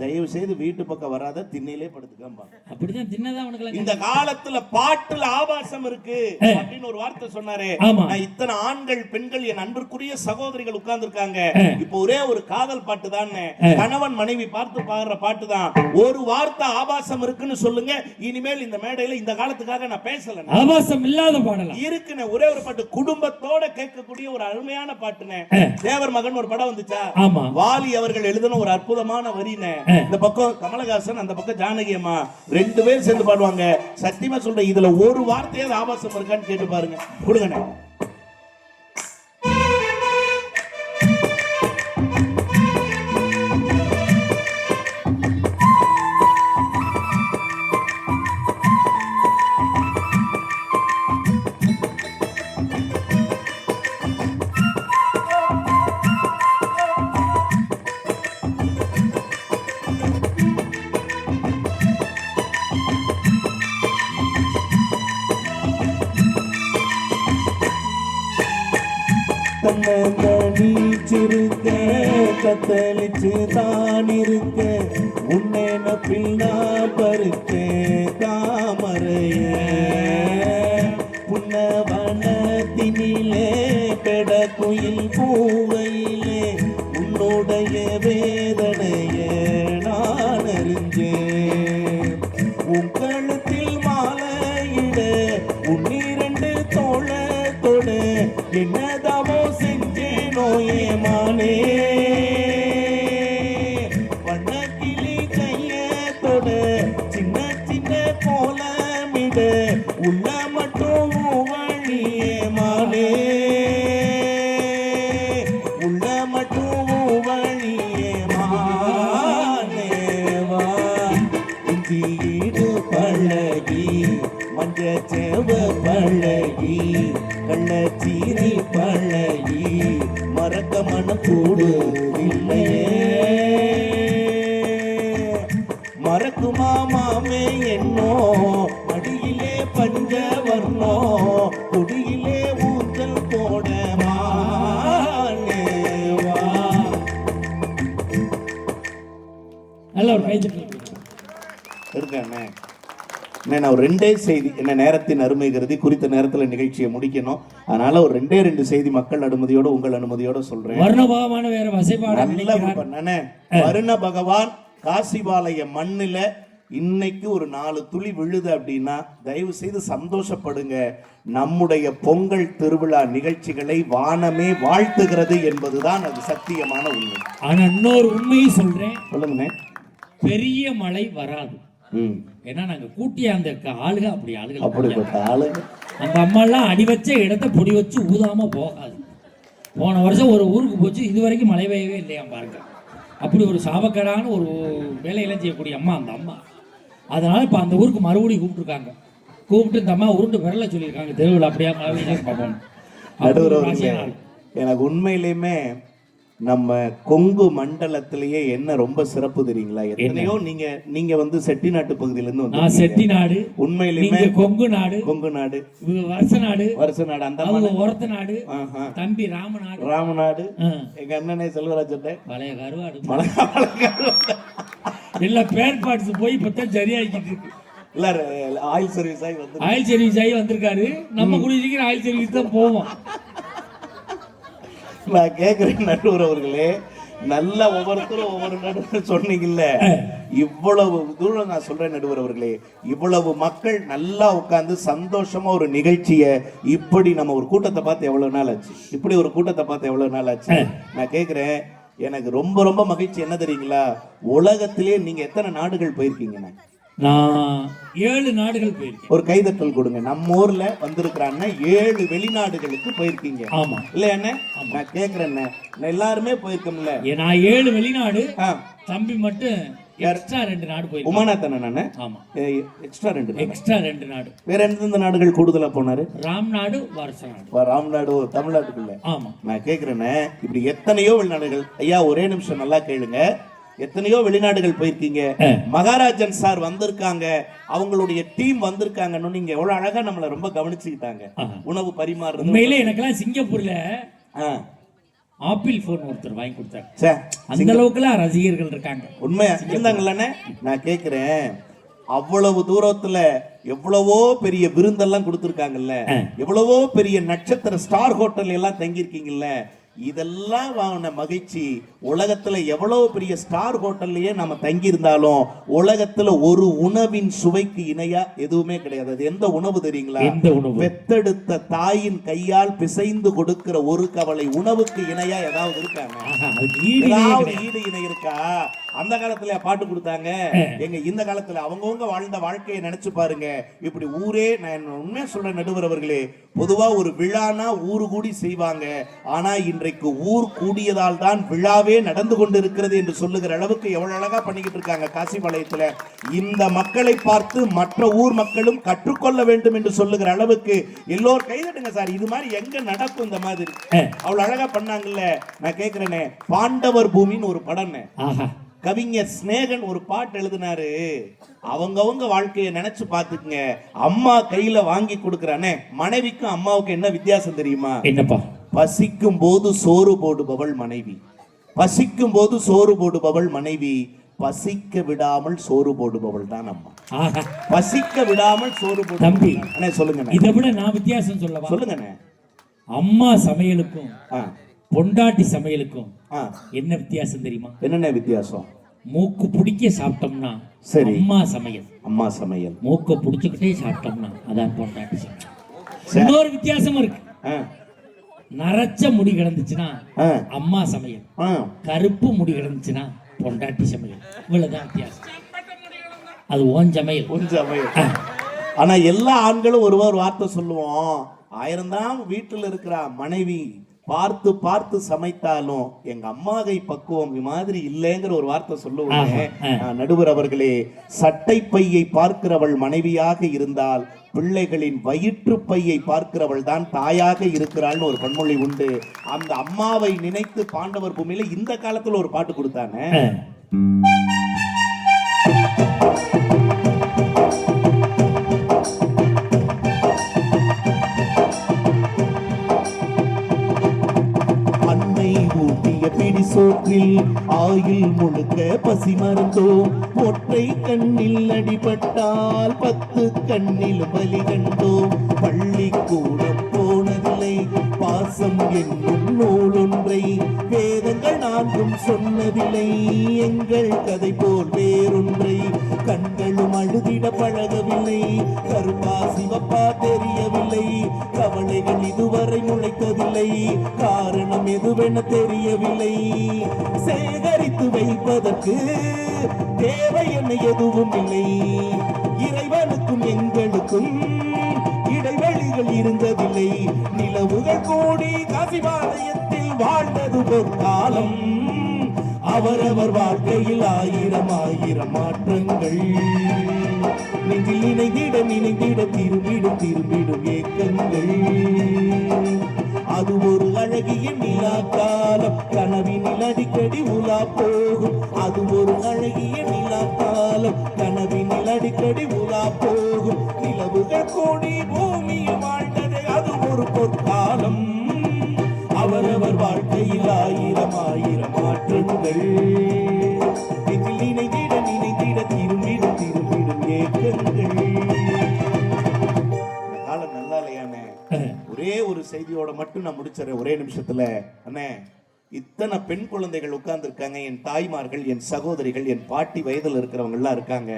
தயவு செய்து வீட்டு பக்கம் வராத, திண்ணையிலே படுத்துக்கம்பா. அப்படிதான் தின்னதான் உனக்கு. இந்த காலத்துல பாட்டுல ஆபாசம் இருக்கு அப்படின்னு ஒரு வார்த்தை சொன்னாரே. நான் இத்தனை ஆண்கள் பெண்கள் என் அன்பிற்குரிய சகோதரிகள் உட்கார்ந்து இருக்காங்க. இப்போ ஒரே ஒரு காதல் பாட்டு தான், கணவன் மனைவி பார்த்து பாடுற பாட்டு தான். ஒரு வார்த்தை ஆபாசம் இருக்குன்னு சொல்லுங்க. இனிமேல் இந்த மேடையில இந்த காலத்துக்காக நான் பேசல. ஆபாசம் இல்லாத பாடலாம் இருக்குன்னு ஒரே ஒரு பாட்டு, குடும்பத்தோட கேட்கக்கூடிய ஒரு அருமையான பாட்டுனே. தேவர் மகன் ஒரு படம் வந்துச்சா? வாலி அவர்கள் எழுதின ஒரு அற்புதமான வரினே. இந்த பக்கம் கமலஹாசன், அந்த பக்கம் ஜானகி அம்மா 2 பேர் சேர்ந்து பாடுவாங்க. சத்தியமா சொல்றேன், இதுல ஒரு வார்த்தையாவது ஆபாசம் இருக்கான்னு கேட்டு பாருங்க. கொடுங்க. நீச்சிருக்க கத்தளிச்சு தான் இருக்க உன்னை பின்னா பருக்க தாமரைய புன்னவனத்தினிலே பெட குயில் பூவையிலே உன்னுடைய வேதனைய நான் அறிஞ்சேன். உன் கழுத்தில் மாலையிட உன்னிரண்டு தோளத்தோட என்னதாவோ செஞ்சேனோ ஏமானே. வண்ணக்கிளி கையத்தோட சின்ன சின்ன கோலமிட உள்ள மட்டும் வழியே மானே. உள்ள மட்டும் வழியே மானேவா. இந்தியீடு பழகி மஞ்ச சேவ பழகி கள்ளச்சீரி பழகி மறக்க மனம் கூடுதில்லையே. மறக்குமா மாமே என்னோ மடியிலே பஞ்ச வர்ணோ குடியிலே ஊஞ்சல் போட மானேவா. நல்ல ஒரு கைது இருக்கானே. நான் ஒரு 2 செய்தி, என்ன நேரத்தின் அருமை கருதி குறித்த நேரத்தில் நிகழ்ச்சியை முடிக்கணும். அதனால ஒரு 2 செய்தி மக்கள் அனுமதியோட உங்கள் அனுமதியோட சொல்றேன். வருண பகவான வேற வசைபாடு வருண பகவான் காசிபாளைய மண்ணில இன்னைக்கு ஒரு 4 துளி விழுது அப்படின்னா தயவு செய்து சந்தோஷப்படுங்க. நம்முடைய பொங்கல் திருவிழா நிகழ்ச்சிகளை வானமே வாழ்த்துகிறது என்பதுதான் அது சத்தியமான உண்மை. ஆனா இன்னொரு உண்மையை சொல்றேன். சொல்லுங்க. பெரிய மழை வராது. ஏன்னா நாங்க கூட்டிய அந்த ஆளுக அப்படி ஆளுகள், அப்படிப்பட்ட ஆளுங்க. அந்த அம்மா எல்லாம் அடி வச்ச இடத்த பொடி வச்சு ஊதாம போகாது. போன வருஷம் ஒரு ஊருக்கு போச்சு, இது வரைக்கும் மழை பெய்யவே இல்லையா பாருங்க. அப்படி ஒரு சாபக்கேடான ஒரு வேலையெல்லாம் செய்யக்கூடிய அம்மா அந்த அம்மா. அதனால இப்ப அந்த ஊருக்கு மறுபடியும் கூப்பிட்டுருக்காங்க. கூப்பிட்டு இந்த அம்மா உருண்டு விரல சொல்லியிருக்காங்க தெருவில் அப்படியா மழை பார்ப்போம். எனக்கு உண்மையிலுமே நம்ம கொங்கு மண்டலத்திலேயே என்ன ரொம்ப சிறப்பு தெரியுங்களா? எத்தனையோ நீங்க வந்து செட்டிநாட்டு பகுதியில இருந்து வந்து செட்டிநாடு, உண்மையிலுமே கொங்கு நாடு, கொங்கு நாடு, வருஷ நாடு, அந்த ஒரத்த நாடு, தம்பி ராமநாடு, எங்க அண்ணனே செல்வராஜ் பழைய கருவாடு இல்ல பேர் பார்ட்ஸ் போய் இப்பதான் சரியாக்கிட்டு இருக்கு. இல்ல ஆயில் சர்வீஸ் ஆகி வந்திருக்காரு. நம்ம கூடிய சீக்கிரம் ஆயில் சர்வீஸ் தான் போவோம். நான் கேட்கிறேன் நடுவர் அவர்களே, நல்ல ஒவ்வொருத்தரும் ஒவ்வொரு நடுவர் சொன்னீங்கல்ல, இவ்வளவு தூரம் நான் சொல்றேன் நடுவர் அவர்களே, இவ்வளவு மக்கள் நல்லா உட்கார்ந்து சந்தோஷமா ஒரு நிகழ்ச்சியை இப்படி நம்ம ஒரு கூட்டத்தை பார்த்து எவ்வளவு நாள் ஆச்சு? இப்படி ஒரு கூட்டத்தை பார்த்து எவ்வளவு நாள் ஆச்சு? நான் கேட்கிறேன், எனக்கு ரொம்ப ரொம்ப மகிழ்ச்சி என்ன தெரியுங்களா? உலகத்திலே நீங்க எத்தனை நாடுகள் போயிருக்கீங்க? நான் 7 நாடுகள் போயிருக்கேன். ஒரு கைதட்டல் கொடுங்க. நம்ம ஊர்ல வந்திருக்கிறான்னா 7 வெளிநாடுகளுக்கு போயிருக்கீங்க. ஆமா இல்ல என்ன நான் கேக்குறேன், எல்லாருமே போயிருக்கோம்ல. நான் 7 வெளிநாடு, ஆ, தம்பி மட்டும் எக்ஸ்ட்ரா 2 நாடு போயிருக்கேன். உமாநாத்தன் நானு. ஆமா எக்ஸ்ட்ரா 2 எக்ஸ்ட்ரா 2 நாடு. வேற எந்தெந்த நாடுகள் கூடுதலா போனாரு? ராம் நாடு, வாரச நாடு. ராம்நாடு தமிழ்நாட்டுக்குள்ள. ஆமா நான் கேக்குறேன்னு இப்படி எத்தனையோ வெளிநாடுகள். ஐயா ஒரே நிமிஷம் நல்லா கேளுங்க. எத்தனையோ வெளிநாடுகள் போயிருக்கீங்க. மகாராஜன் சார் வந்திருக்காங்க, அவங்களுடைய டீம் வந்திருக்காங்கன்னு நீங்க எவ்வளவு அழகா நம்மள ரொம்ப கவனிச்சுக்கிட்டாங்க. உணவு பரிமாறுறது உண்மையிலே எனக்கெல்லாம் சிங்கப்பூர்ல ஆப்பிள் போன் ஒருத்தர் வாங்கி கொடுத்தாரு. சே, அந்த அளவுக்குலாம் ரசிகர்கள் இருக்காங்க. உண்மையா இருந்தாங்கல்லண்ணே. நான் கேக்குறேன், அவ்வளவு தூரத்துல எவ்வளவோ பெரிய விருந்தெல்லாம் கொடுத்துருக்காங்கல்ல, எவ்வளவோ பெரிய நட்சத்திர ஸ்டார் ஹோட்டல் எல்லாம் தங்கியிருக்கீங்கல்ல, இதெல்லாம் வாங்கின மகிழ்ச்சி உலகத்துல எவ்வளவு பெரிய ஸ்டார் ஹோட்டல்லயே நம்ம தங்கி இருந்தாலும் உலகத்துல ஒரு உணவின் சுவைக்கு இணையா எதுவுமே கிடையாது. அது எந்த உணவு தெரியுங்களா? எந்த உணவு? பெத்தெடுத்த தாயின் கையால் பிசைந்து கொடுக்கிற ஒரு கவலை உணவுக்கு இணையா ஏதாவது இருக்காங்க? ஏதாவது ஈடு இணை இருக்கா? அந்த காலத்துல பாட்டு கொடுத்தாங்க, எங்க இந்த காலத்துல அவங்கவுங்க வாழ்ந்த வாழ்க்கையை நினைச்சு பாருங்க. இப்படி ஊரே, நான் உண்மையா சொல்றேன் நடுவர் அவர்களே, பொதுவா ஒரு விழானா ஊரு கூடி செய்வாங்க. ஆனா இன்றைக்கு ஊர் கூடியதால் தான் விழாவே நடந்து கொண்டு இருக்கிறது என்று சொல்லுகிற அளவுக்கு எவ்வளவு அழகா பண்ணிக்கிட்டு இருக்காங்க காசிபாளையத்துல. இந்த மக்களை பார்த்து மற்ற ஊர் மக்களும் கற்றுக்கொள்ள வேண்டும் என்று சொல்லுகிற அளவுக்கு எல்லோரும் கைதட்டுங்க சார். இது மாதிரி எங்க நடக்கும் இந்த மாதிரி? அவ்வளவு அழகா பண்ணாங்கல்ல. நான் கேக்குறேனே, பாண்டவர் பூமின்னு ஒரு படம், கவிஞர் சிநேகன் ஒரு பாட்டு எழுதினாரு. அவங்கவங்க வாழ்க்கையை நினைச்சு பாத்துக்குங்க. அம்மா கையில வாங்கி கொடுக்கறானே, மனைவிக்கும் அம்மாவுக்கு என்ன வித்தியாசம் தெரியுமா? என்னப்பா? பசிக்கும் போது சோறு போடுபவள் மனைவி, பசிக்கும் போது சோறு போடுபவள் மனைவி, பசிக்க விடாமல் சோறு போடுபவள் தான் அம்மா. பசிக்க விடாமல் சோறு போடு. தம்பி சொல்லுங்க, இதை விட நான் வித்தியாசம் சொல்லவா? சொல்லுங்க. அம்மா சமையலுக்கும் பொண்டாட்டி சமையலுக்கும் என்ன வித்தியாசம் தெரியுமா? என்னென்ன வித்தியாசம்? மூக்கு பிடிக்க சாப்பிட்டோம்னா சரி அம்மா சமையல், அம்மா சமையல். மூக்க பிடிச்சுக்கிட்டே சாப்பிட்டோம்னா அதான் பொண்டாட்டி சமையல். இன்னொரு வித்தியாசம் இருக்கு. நரைச்ச முடி கிடந்துச்சுன்னா அம்மா சமையல், கருப்பு முடி கிடந்துச்சுன்னா பொண்டாட்டி சமையல். இவ்வளவுதான் வித்தியாசம். அது ஓன் சமையல், ஓன் சமையல். ஆனா எல்லா ஆண்களும் ஒரு வார்த்தை சொல்லுவோம், 1000 தான் வீட்டில் இருக்கிற மனைவி பார்த்து பார்த்து சமைத்தாலும் எங்க அம்மாகை பக்குவம் மாதிரி இல்லைங்கிற ஒரு வார்த்தை சொல்லுவோம். நடுவர் அவர்களே, சட்டை பையை பார்க்கிறவள் மனைவியாக இருந்தால் பிள்ளைகளின் வயிற்று பையை பார்க்கிறவள் தான் தாயாக இருக்கிறாள்னு ஒரு பன்மொழி உண்டு. அந்த அம்மாவை நினைத்து பாண்டவர் பூமியில இந்த காலத்துல ஒரு பாட்டு கொடுத்தானே. சோற்றில் ஆயில் முழுக்க பசி மறந்தோம், ஒற்றை கண்ணில் அடிபட்டால் 10 கண்ணில் பலி கண்டோம். பள்ளிக்கூடம் போனதில்லை, பாசம் என்னும் நூலொன்றை வேதங்கள் 4ம் சொன்னதில்லை, எங்கள் கதை போல் வேறொன்றை. கண்களும் அழுதிட பழகவில்லை, கருப்பா சிவப்பா தெரியவில்லை, கவலைகள் இதுவரை முளைத்ததில்லை, காரணம் எதுவென தெரியவில்லை. சேகரித்து வைப்பதற்கு தேவை என்ன எதுவும் இல்லை, இறைவனுக்கும் எங்களுக்கும் இடைவெளிகள் இருந்ததில்லை. நிலவுகள் கூடி காசிபாளையத்தில் வாழ்ந்தது பொற்காலம், அவரவர் வாழ்க்கையில் 1000 மாற்றங்கள். நெஞ்சில் நினைந்திட திரும்பிடும் ஏக்கங்கள். அது ஒரு அழகிய நிலா காலம், கனவினில் அடிக்கடி உலா போகும். அது ஒரு அழகிய நிலா காலம், கனவினில் அடிக்கடி உலா போகும். நிலவுகள் கூடி பூமியில் வாழ்ந்தது அது ஒரு பொற்காலம், அவரவர் வாழ்க்கையில் 1000 மாற்றங்கள். நினைந்திட திரும்பிடும் ஏக்கங்கள். காலம் நல்லா இல்லையானே? ஒரே ஒரு செய்தியோட மட்டும் நான் முடிச்சிடறேன் ஒரே நிமிஷத்துல. அண்ணே, இத்தனை பெண் குழந்தைகள் உட்கார்ந்து இருக்காங்க, என் தாய்மார்கள், என் சகோதரிகள், என் பாட்டி வயதில் இருக்கிறவங்க எல்லாம் இருக்காங்க.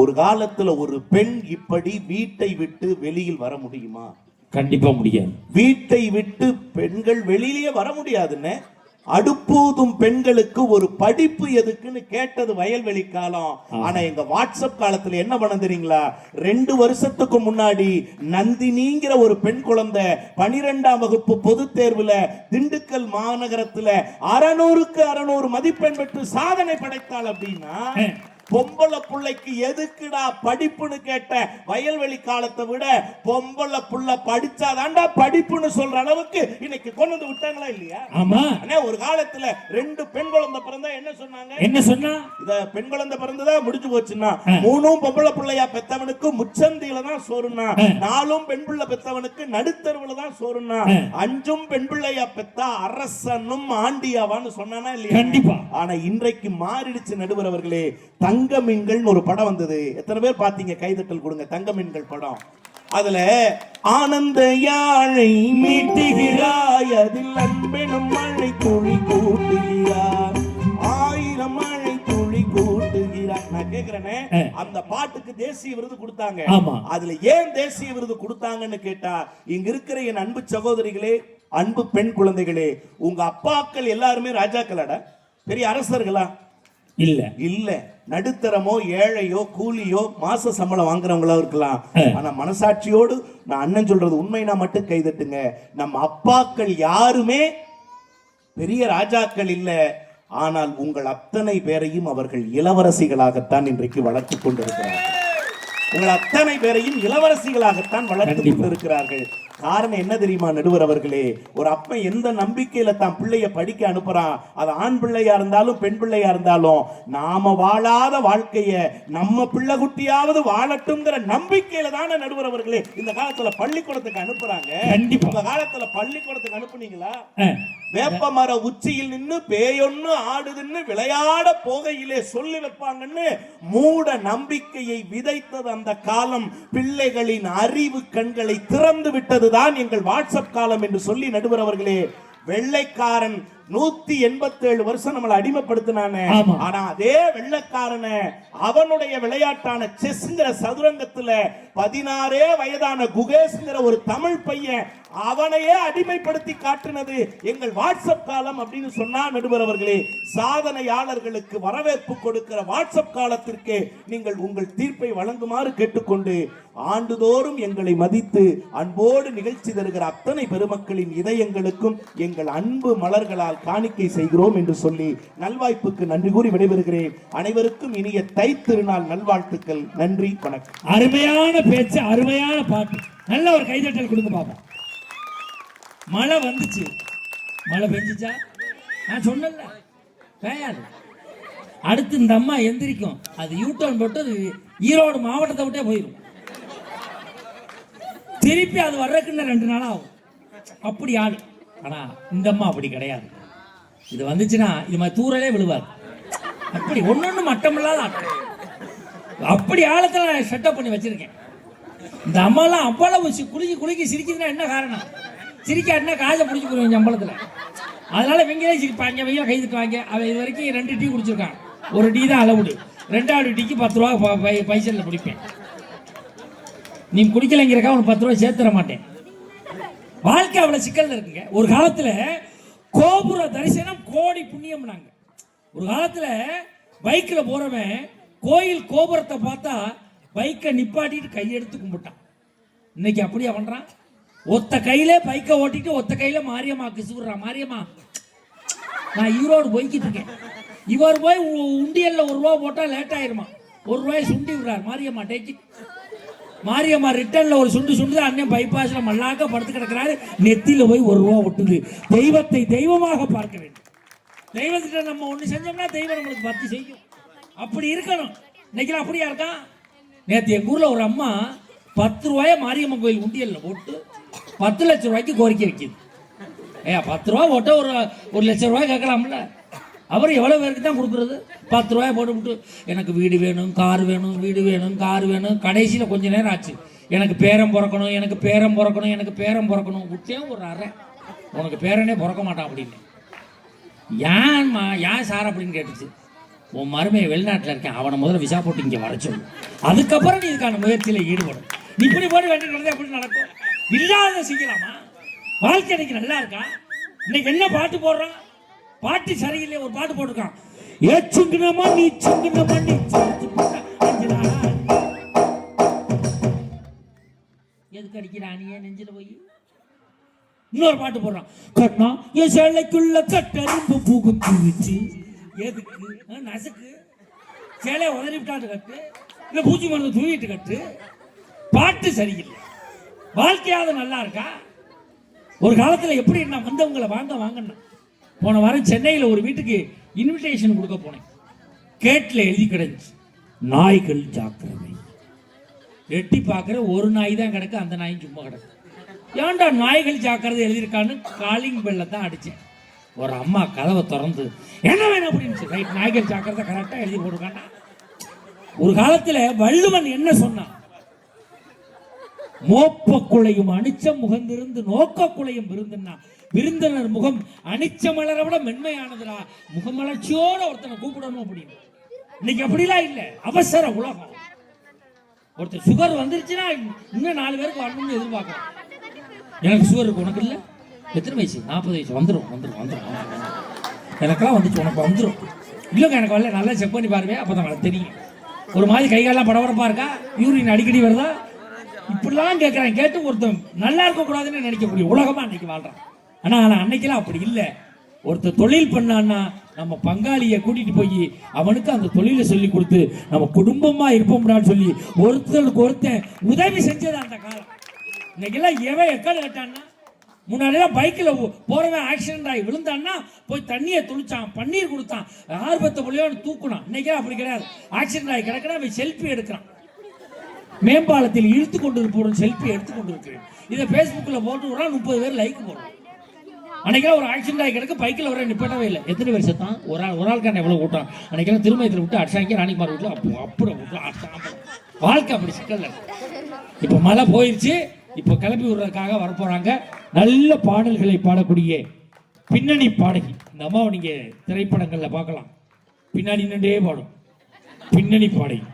ஒரு காலத்துல ஒரு பெண் இப்படி வீட்டை விட்டு வெளியில் வர முடியுமா? கண்டிப்பா முடியாது. வீட்டை விட்டு பெண்கள் வெளியிலேயே வர முடியாதுன்னு அடுப்பூதும் பெண்களுக்கு ஒரு படிப்பு எதுக்குன்னு கேட்டது வயல்வெளி காலம். ஆனா எங்க வாட்ஸ்அப் காலத்துல என்ன பண்ண தெரியுங்களா, 2 வருஷத்துக்கு முன்னாடி நந்தினிங்கிற ஒரு பெண் குழந்தை 12ஆம் வகுப்பு பொது தேர்வுல திண்டுக்கல் மாநகரத்துல 600க்கு 600 மதிப்பெண் பெற்று சாதனை படைத்தாள். அப்படின்னா பொம்பளை புள்ளைக்கு எதுக்குடா படிப்புன்னு கேட்ட வயல்வெளி காலத்தை விட பொம்பளை புள்ள படிச்சாதான்டா படிப்புன்னு சொல்ற அளவுக்கு இன்னைக்கு கொண்டு வந்து விட்டாங்களா இல்லையா? ஆமா. ஒரு காலத்துல 2 பெண் குழந்தை பிறந்தா என்ன சொன்னாங்க? என்ன சொன்னா? இத பெண் குழந்தை பிறந்ததா முடிஞ்சு போச்சுன்னா 3 பொம்பளை பிள்ளையா பெத்தவனுக்கு முச்சந்தியில தான் சோறுனா, 4 பெண் பிள்ளை பெத்தவனுக்கு நடுத்தருவுல தான் சோறுனா, 5 பெண் பிள்ளையா பெத்தா அரசனும் ஆண்டியாவான்னு சொன்னானா இல்லையா? கண்டிப்பா. ஆனா இன்றைக்கு மாறிடுச்சு நடுவர் அவர்களே. தங்க மீன்கள் ஒரு படம் வந்தது, எத்தனை பேர் பாத்தீங்க? கைதட்டல் கொடுங்க. தங்க மீன்கள் படம். அதுல ஆனந்த யாழை மீட்டுகிறாய், அதில் அன்பெனும் மழை துளி கூட்டுகிறார், 1000 மழை துளி கூட்டுகிறார். நான் கேக்குறேனே, அந்த பாட்டுக்கு தேசிய விருது கொடுத்தாங்க. அதுல ஏன் தேசிய விருது கொடுத்தாங்கன்னு கேட்டா, இங்க இருக்கிற என் அன்பு சகோதரிகளே, அன்பு பெண் குழந்தைகளே, உங்க அப்பாக்கள் எல்லாருமே ராஜாக்களாடா, பெரிய அரசர்களா? இல்ல இல்ல. நடுத்தரமோ ஏழையோ கூலியோ மாச சம்பளம் வாங்குறவங்களா இருக்கலாம். ஆனா மனசாட்சியோடு நான் அண்ணன் சொல்றது உண்மைனா மட்டும் கைதட்டுங்க. நம்ம அப்பாக்கள் யாருமே பெரிய ராஜாக்கள் இல்ல. ஆனால் உங்கள் அத்தனை பேரையும் அவர்கள் இளவரசிகளாகத்தான் இன்றைக்கு வளர்த்து கொண்டிருக்கிறார்கள். உங்கள் அத்தனை பேரையும் இளவரசிகளாகத்தான் வளர்த்து கொண்டிருக்கிறார்கள். காரணம் என்ன தெரியுமா நடுவர் அவர்களே? ஒரு அப்பன் எந்த நம்பிக்கையில தான் பிள்ளைய படிக்க அனுப்புறான், அது ஆண் பிள்ளையா இருந்தாலும் பெண் பிள்ளையா இருந்தாலும், நாம வாழாத வாழ்க்கைய நம்ம பிள்ளை குட்டியாவது வாழட்டும்ங்கிற நம்பிக்கையில தானே நடுவர் அவர்களே இந்த காலத்துல பள்ளிக்கூடத்துக்கு அனுப்புறாங்க. இந்த காலத்துல பள்ளிக்கூடத்துக்கு அனுப்புனீங்களா? வேப்ப மர உச்சியில் நின்னு பேயொன்னு ஆடுதுன்னு விளையாட போகையிலே சொல்லி வைப்பாங்கன்னு மூட நம்பிக்கையை விதைத்தது அந்த காலம். பிள்ளைகளின் அறிவு கண்களை திறந்து விட்டதுதான் எங்கள் வாட்ஸ்அப் காலம் என்று சொல்லி நடுவர் அவர்களே, வெள்ளைக்காரன் 187 வருஷம் நம்மளை அடிமைப்படுத்தினானே. ஆனா அதே வெள்ளைக்காரன அவனுடைய விளையாட்டான செஸ்ங்கிற சதுரங்கத்துல 16 வயதான குகேஷ்ங்கிற ஒரு தமிழ் பையன் அவனையே அடிமைப்படுத்தி காட்டினது எங்கள் வாட்ஸ்அப் காலம் அப்படின்னு சொன்னா நடுவர் அவர்களே, சாதனையாளர்களுக்கு வரவேற்பு கொடுக்கிற வாட்ஸ்அப் காலத்திற்கு நீங்கள் உங்கள் தீர்ப்பை வழங்குமாறு கேட்டுக்கொண்டு, ஆண்டுதோறும் எங்களை மதித்து அன்போடு நிகழ்ச்சி தருகிற அத்தனை பெருமக்களின் இதயங்களுக்கும் எங்கள் அன்பு மலர்களால் காணிக்கை செய்கிறோம் என்று சொல்லி நல்வாய்ப்புக்கு நன்றி கூறி விடைபெறுகிறேன். அனைவருக்கும் இனிய தை திருநாள் நல்வாழ்த்துக்கள். நன்றி, வணக்கம். அருமையான பேச்சு, அருமையான பாட்டு. நல்ல ஒரு கைதட்டல் கொடுங்க பாப்பா. மழை வந்துச்சு, மழை பெஞ்சிச்சா? நான் சொன்னல பெய்யாது. அடுத்து இந்த அம்மா எந்திரிக்கும், அது யூட்டர்ன் போட்டு ஈரோடு மாவட்டத்தை விட்டே போயிடும். திருப்பி அது வர்றதுக்குன்னு 2 நாள் ஆகும். அப்படி ஆளு. ஆனா இந்த அம்மா அப்படி கிடையாது. இது வந்துச்சுன்னா இது மாதிரி தூரலே விழுவாது. அப்படி ஒன்னொன்னு மட்டமில்லாத ஆட்கள். அப்படி ஆழத்துல செட்டப் பண்ணி வச்சிருக்கேன். இந்த அம்மாலாம் அவ்வளவு குலுக்கி சிரிக்குதுன்னா என்ன காரணம்? சிரிக்காட்டினா காசை பிடிச்சி போடுவேன் சம்பளத்தில். அதனால இவங்களே சிரிப்பாங்க, இவங்க கை தட்டுவாங்க. அவன் இது வரைக்கும் 2 டீ குடிச்சிருக்கான். ஒரு டீ தான் அளவுடு. 2வது டீக்கு 10 ரூபா பைசலில் பிடிப்பேன். நீ குடிக்கலைங்கிறக்கா உனக்கு 10 ரூபா சேர்த்துற மாட்டேன். வாழ்க்கை அவ்வளவு சிக்கல் இருக்குங்க. ஒரு காலத்துல கோபுர தரிசனம் கோடி புண்ணியம்னாங்க. ஒரு காலத்துல பைக்ல போறவன் கோயில் கோபுரத்தை பார்த்தா பைக்கை நிப்பாட்டிட்டு கையெடுத்து கும்பிட்டான். இன்னைக்கு அப்படியா பண்றான்? ஒத்த கையில பைக்கை ஓட்டிட்டு ஒத்த கையில மாரியம்மாக்கு சுடுறான். மாரியம்மா, நான் ஈரோடு போய்கிட்டு இருக்கேன். இவர் போய் உண்டியல்ல 1 ரூபா போட்டா லேட் ஆயிருமா, 1 ரூபாய் சுண்டி விடுறார். மாரியம்மா டேக்கி. மாரியம்மா ரிட்டர்ன்ல ஒரு சுண்டு அண்ணன் பைபாஸ்ல மல்லாக்க படுத்து கிடக்கிறாரு. நெத்தியில போய் 1 ரூபா ஒட்டுது. தெய்வத்தை தெய்வமாக பார்க்க வேண்டும். தெய்வத்திட்ட நம்ம ஒண்ணு செஞ்சோம்னா தெய்வம் நம்மளுக்கு 10 செய்யும். அப்படி இருக்கணும். இன்னைக்கு அப்படியா இருக்கான்? நேற்று எங்க ஊர்ல ஒரு அம்மா 10 ரூபாய மாரியம்மன் கோயில் உண்டியல்ல போட்டு 10 லட்சம் ரூபாய்க்கு கோரிக்கை வைக்குது. 10 ரூபா போட்ட ஒரு லட்சம் ரூபாய் கேட்கலாம்ல. அவர் எவ்வளவு பேருக்கு தான் கொடுக்குறது? 10 ரூபாய் போட்டு விட்டு எனக்கு வீடு வேணும், கார் வேணும், வீடு வேணும், கார் வேணும். கடைசியில் கொஞ்ச நேரம் ஆச்சு, எனக்கு பேரம் பிறக்கணும், எனக்கு பேரம் பிறக்கணும், எனக்கு பேரம் பிறக்கணும். விட்டேன் ஒரு அறை, உனக்கு பேரனே பிறக்க மாட்டான் அப்படின்னு. ஏன்மா, ஏன் சார் அப்படின்னு கேட்டுச்சு. உன் மருமையை வெளிநாட்டில் இருக்கேன், அவனை முதல்ல விசா போட்டு இங்கே வர சொல்லு, அதுக்கப்புறம் நீ இதுக்கான முயற்சியில் ஈடுபடும். நீ இப்படி போட்டு வேண்டிட்டு எப்படி நடக்கும்? இல்லாத செய்யலாமா? வாழ்க்கை இன்னைக்கு நல்லா இருக்கா? இன்னைக்கு என்ன பாட்டு போடுறான்? பாட்டு சரியில்லை, ஒரு பாட்டு போட்டிருக்கான். ஏ சிங்கினமா நீ சிங்கினமா நீ எதுக்கு அடிக்கிறானியே நெஞ்சில போய். இன்னொரு பாட்டு போடுறான். கண்ணா என் சேலைக்குள்ள கட்டறிம்பு பூகுத்து வச்சு எதுக்கு நசுக்கு சேலையை உதறி விட்டாட்டு கட்டு, இல்லை பூச்சி மருந்து தூவிட்டு கட்டு. பாட்டு சரியில்லை. வாழ்க்கையாவது நல்லா இருக்கா? ஒரு காலத்தில் எப்படி நான் வந்தவங்களை வாங்கன்னா, போன வாரம் சென்னையில் ஒரு வீட்டுக்கு இன்விடேஷன் கொடுக்க போனேன். கேட்டில் எழுதி கிடந்துச்சு, நாய்கள் ஜாக்கிரதை. எட்டி பார்க்குற ஒரு நாய் தான் கிடக்கு, அந்த நாயும் சும்மா கிடக்கு. ஏன்டா நாய்கள் ஜாக்கிரதை எழுதியிருக்கான்னு காலிங் பெல்ல தான் அடித்தேன். ஒரு அம்மா கதவை திறந்து என்ன வேணும் அப்படின்னு, ரைட் நாய்கள் ஜாக்கிரதை கரெக்டாக எழுதி போட்டுருக்காண்டா. ஒரு காலத்தில் வள்ளுவன் என்ன சொன்னான்? மோப்ப குலையும் அனிச்சம் முகந்திருந்து நோக்க குலையும் விருந்தினா விருந்தினர் முகம் அனிச்ச மலரை விட மென்மையானதுடா, முகமலர்ச்சியோட ஒருத்தனை கூப்பிடணும் அப்படின்னு. இன்னைக்கு அப்படிலாம் இல்லை, அவசர உலகம். ஒருத்தர் சுகர் வந்துருச்சுன்னா இன்னும் 4 பேருக்கு வரணும்னு எதிர்பார்க்கலாம். எனக்கு சுகர் இருக்கு, உனக்கு இல்லை. எத்தனை வயசு? 40 வயசு. வந்துடும் வந்துடும் வந்துடும். எனக்கெல்லாம் வந்துச்சு, உனக்கு வந்துடும். இல்லைங்க எனக்கு வரல, நல்லா செக் பண்ணி பாருங்க, அப்போ தான் எனக்கு தெரியும். ஒரு மாதிரி கைகாலெல்லாம் படபடப்பா இருக்கா, யூரின் அடிக்கடி வருதா, இப்படிலாம் கேட்குறேன். கேட்டு ஒருத்தன் நல்லா இருக்கக்கூடாதுன்னு நினைக்கக்கூடிய உலகமாக அன்னைக்கு வாழ்றான். ஆனால் அன்னைக்கெல்லாம் அப்படி இல்லை. ஒருத்தர் தொழில் பண்ணான்னா நம்ம பங்காளியை கூட்டிட்டு போய் அவனுக்கு அந்த தொழிலை சொல்லி கொடுத்து நம்ம குடும்பமா இருப்போம்டான்னு சொல்லி ஒருத்தருக்கு ஒருத்தன் உதவி செஞ்சது அந்த காலம். இன்னைக்கெல்லாம் எவன் எக்காடு கட்டான்னா, முன்னாடியெல்லாம் பைக்கில் போறவன் ஆக்சிடென்ட் ஆகி விழுந்தான்னா போய் தண்ணியை துளிச்சான், பன்னீர் கொடுத்தான், ஆர்வத்தை புள்ளியோன்னு தூக்குனான். இன்னைக்கெல்லாம் அப்படி கிடையாது. ஆக்சிடென்ட் ஆகி கிடக்கிறான், அவன் செல்ஃபி எடுக்கிறான். மேம்பாலத்தில் இழுத்து கொண்டு இருப்போம், செல்ஃபி எடுத்து கொண்டு இருக்கிறேன். இதை ஃபேஸ்புக்கில் போட்டு விட்றா, 30 பேர் லைக் போடுறோம். அன்னைக்கெல்லாம் ஒரு ஆக்சிடென்ட் ஆகி கிடக்கு, பைக்கில் வர நிப்பட்டவே இல்லை. எத்தனை பேர் செத்தான்? ஒரு ஆளுக்கான எவ்வளோ கூட்டம். அன்னைக்கெல்லாம் திருமயத்தில் விட்டு அடிச்சாங்க, ராணிக்குமார் வீட்டில் அப்படி விட்டு அடிச்சாங்க. வாழ்க்கை அப்படி சிக்கல். இப்போ மழை போயிடுச்சு, இப்போ கிளப்பி விடுறதுக்காக வரப்போறாங்க நல்ல பாடல்களை பாடக்கூடிய பின்னணி பாடகி. இந்த அம்மாவை நீங்க திரைப்படங்கள்ல பார்க்கலாம். பின்னாடி நின்றே பாடும் பின்னணி பாடகி.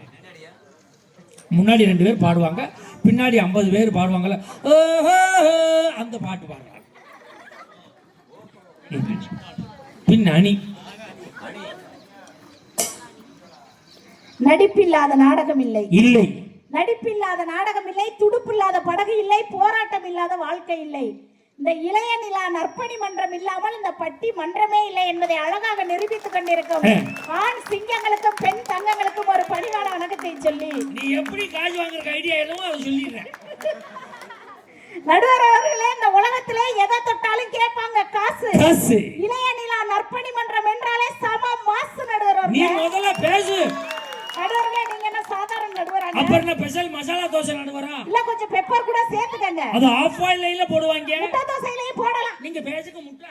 முன்னாடி 2 பேர் பாடுவாங்க, பின்னாடி 50 பேர் பாடுவாங்கல்ல, அந்த பாட்டு பாடுறாங்க. பின்னணி. நடிப்பில்லாத நாடகம் இல்லை, இல்லை. நடிப்பில்லாத நாடகம் இல்லை, துடுப்பில்லாத படகு இல்லை, போராட்டம் இல்லாத வாழ்க்கை இல்லை. இந்த இளைய நிலா நற்பணி மன்றம் இல்லாமல் இந்த பட்டி மன்றமே இல்லை என்பதை அழகாக நிரூபித்துக் கொண்டிருக்கும் ஆண் சிங்கங்களுக்கும் பெண் தங்கங்களுக்கும் ஒரு பணிவான வணக்கத்தை சொல்லி, நீ எப்படி காசு வாங்குற ஐடியா என்னவோ அதை சொல்லிடுறேன். நடுவர் அவர்களே, இந்த உலகத்திலே எதை தொட்டாலும் கேட்பாங்க காசு. இளைய நிலா நற்பணி மன்றம் என்றாலே சம மாசு. நடுவர் நீ முதல்ல பேசு. நடுவர்களே, நீங்க என்ன சாதாரண நடுவராங்க? அப்புறம் என்ன ஸ்பெஷல் மசாலா தோசை நடுவரா? இல்ல கொஞ்சம் பெப்பர் கூட சேர்த்துக்கங்க. அது ஆஃப் ஆயில்ல போடுவாங்க, முட்டை தோசையிலயும் போடலாம். நீங்க பேசுங்க முட்டை.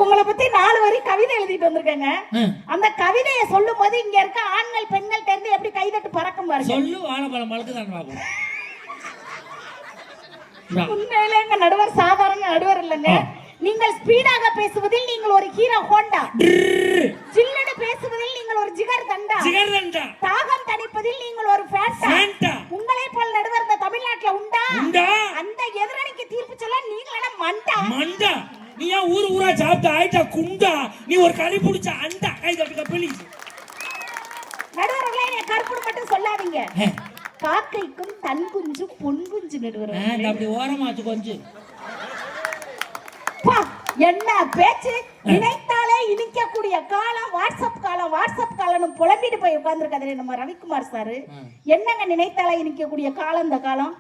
உங்களை பத்தி 4 வரி கவிதை எழுதிட்டு வந்திருக்கேங்க. அந்த கவிதையை சொல்லும் போது இங்க இருக்க ஆண்கள் பெண்கள் தெரிந்து எப்படி கைதட்டு பறக்கும் பாருங்க. சொல்லு. வாழைப்பழம் மழுக்கு தான் பாப்போம். உண்மையிலே எங்க நடுவர் சாதாரண நடுவர் இல்லைங்க. நீங்கள் ஸ்பீடாக பேசுவதில் நீங்கள் ஒரு ஹீரோ ஹோண்டா, ஜில்லுன்னு பேசுவதில் நீங்கள் ஒரு ஜிகர் தண்டா, தாகம் தணிப்பதில் நீங்கள் ஒரு ஃபேண்டா. உங்களை போல் நடுவர் இந்த தமிழ்நாட்டுல உண்டா? அந்த எதிரணிக்கு தீர்ப்பு சொல்ல நீங்களே மண்டா. நீ ஏன் ஊரா சாப்பிட்ட ஆயிட்டா குண்டா? நீ ஒரு கறி பிடிச்ச அண்டா. கை தட்டுங்க ப்ளீஸ். நடுவர்களே, நீ கருப்பு மட்டும் சொல்லாதீங்க. காக்கைக்கும் தன் குஞ்சு பொன் குஞ்சு. நடுவர் அப்படி ஓரமாச்சு கொஞ்சம். என்ன பேச்சு! நினைத்தாலே இனிக்கக்கூடிய காலம் வாட்ஸ்அப் காலம். வாட்ஸ்அப் காலம் புலம்பிட்டு போய் உட்கார்ந்துருக்காரு நம்ம ரவிக்குமார் சார். என்னங்க நினைத்தாலே இனிக்கக்கூடிய காலம் இந்த காலம்?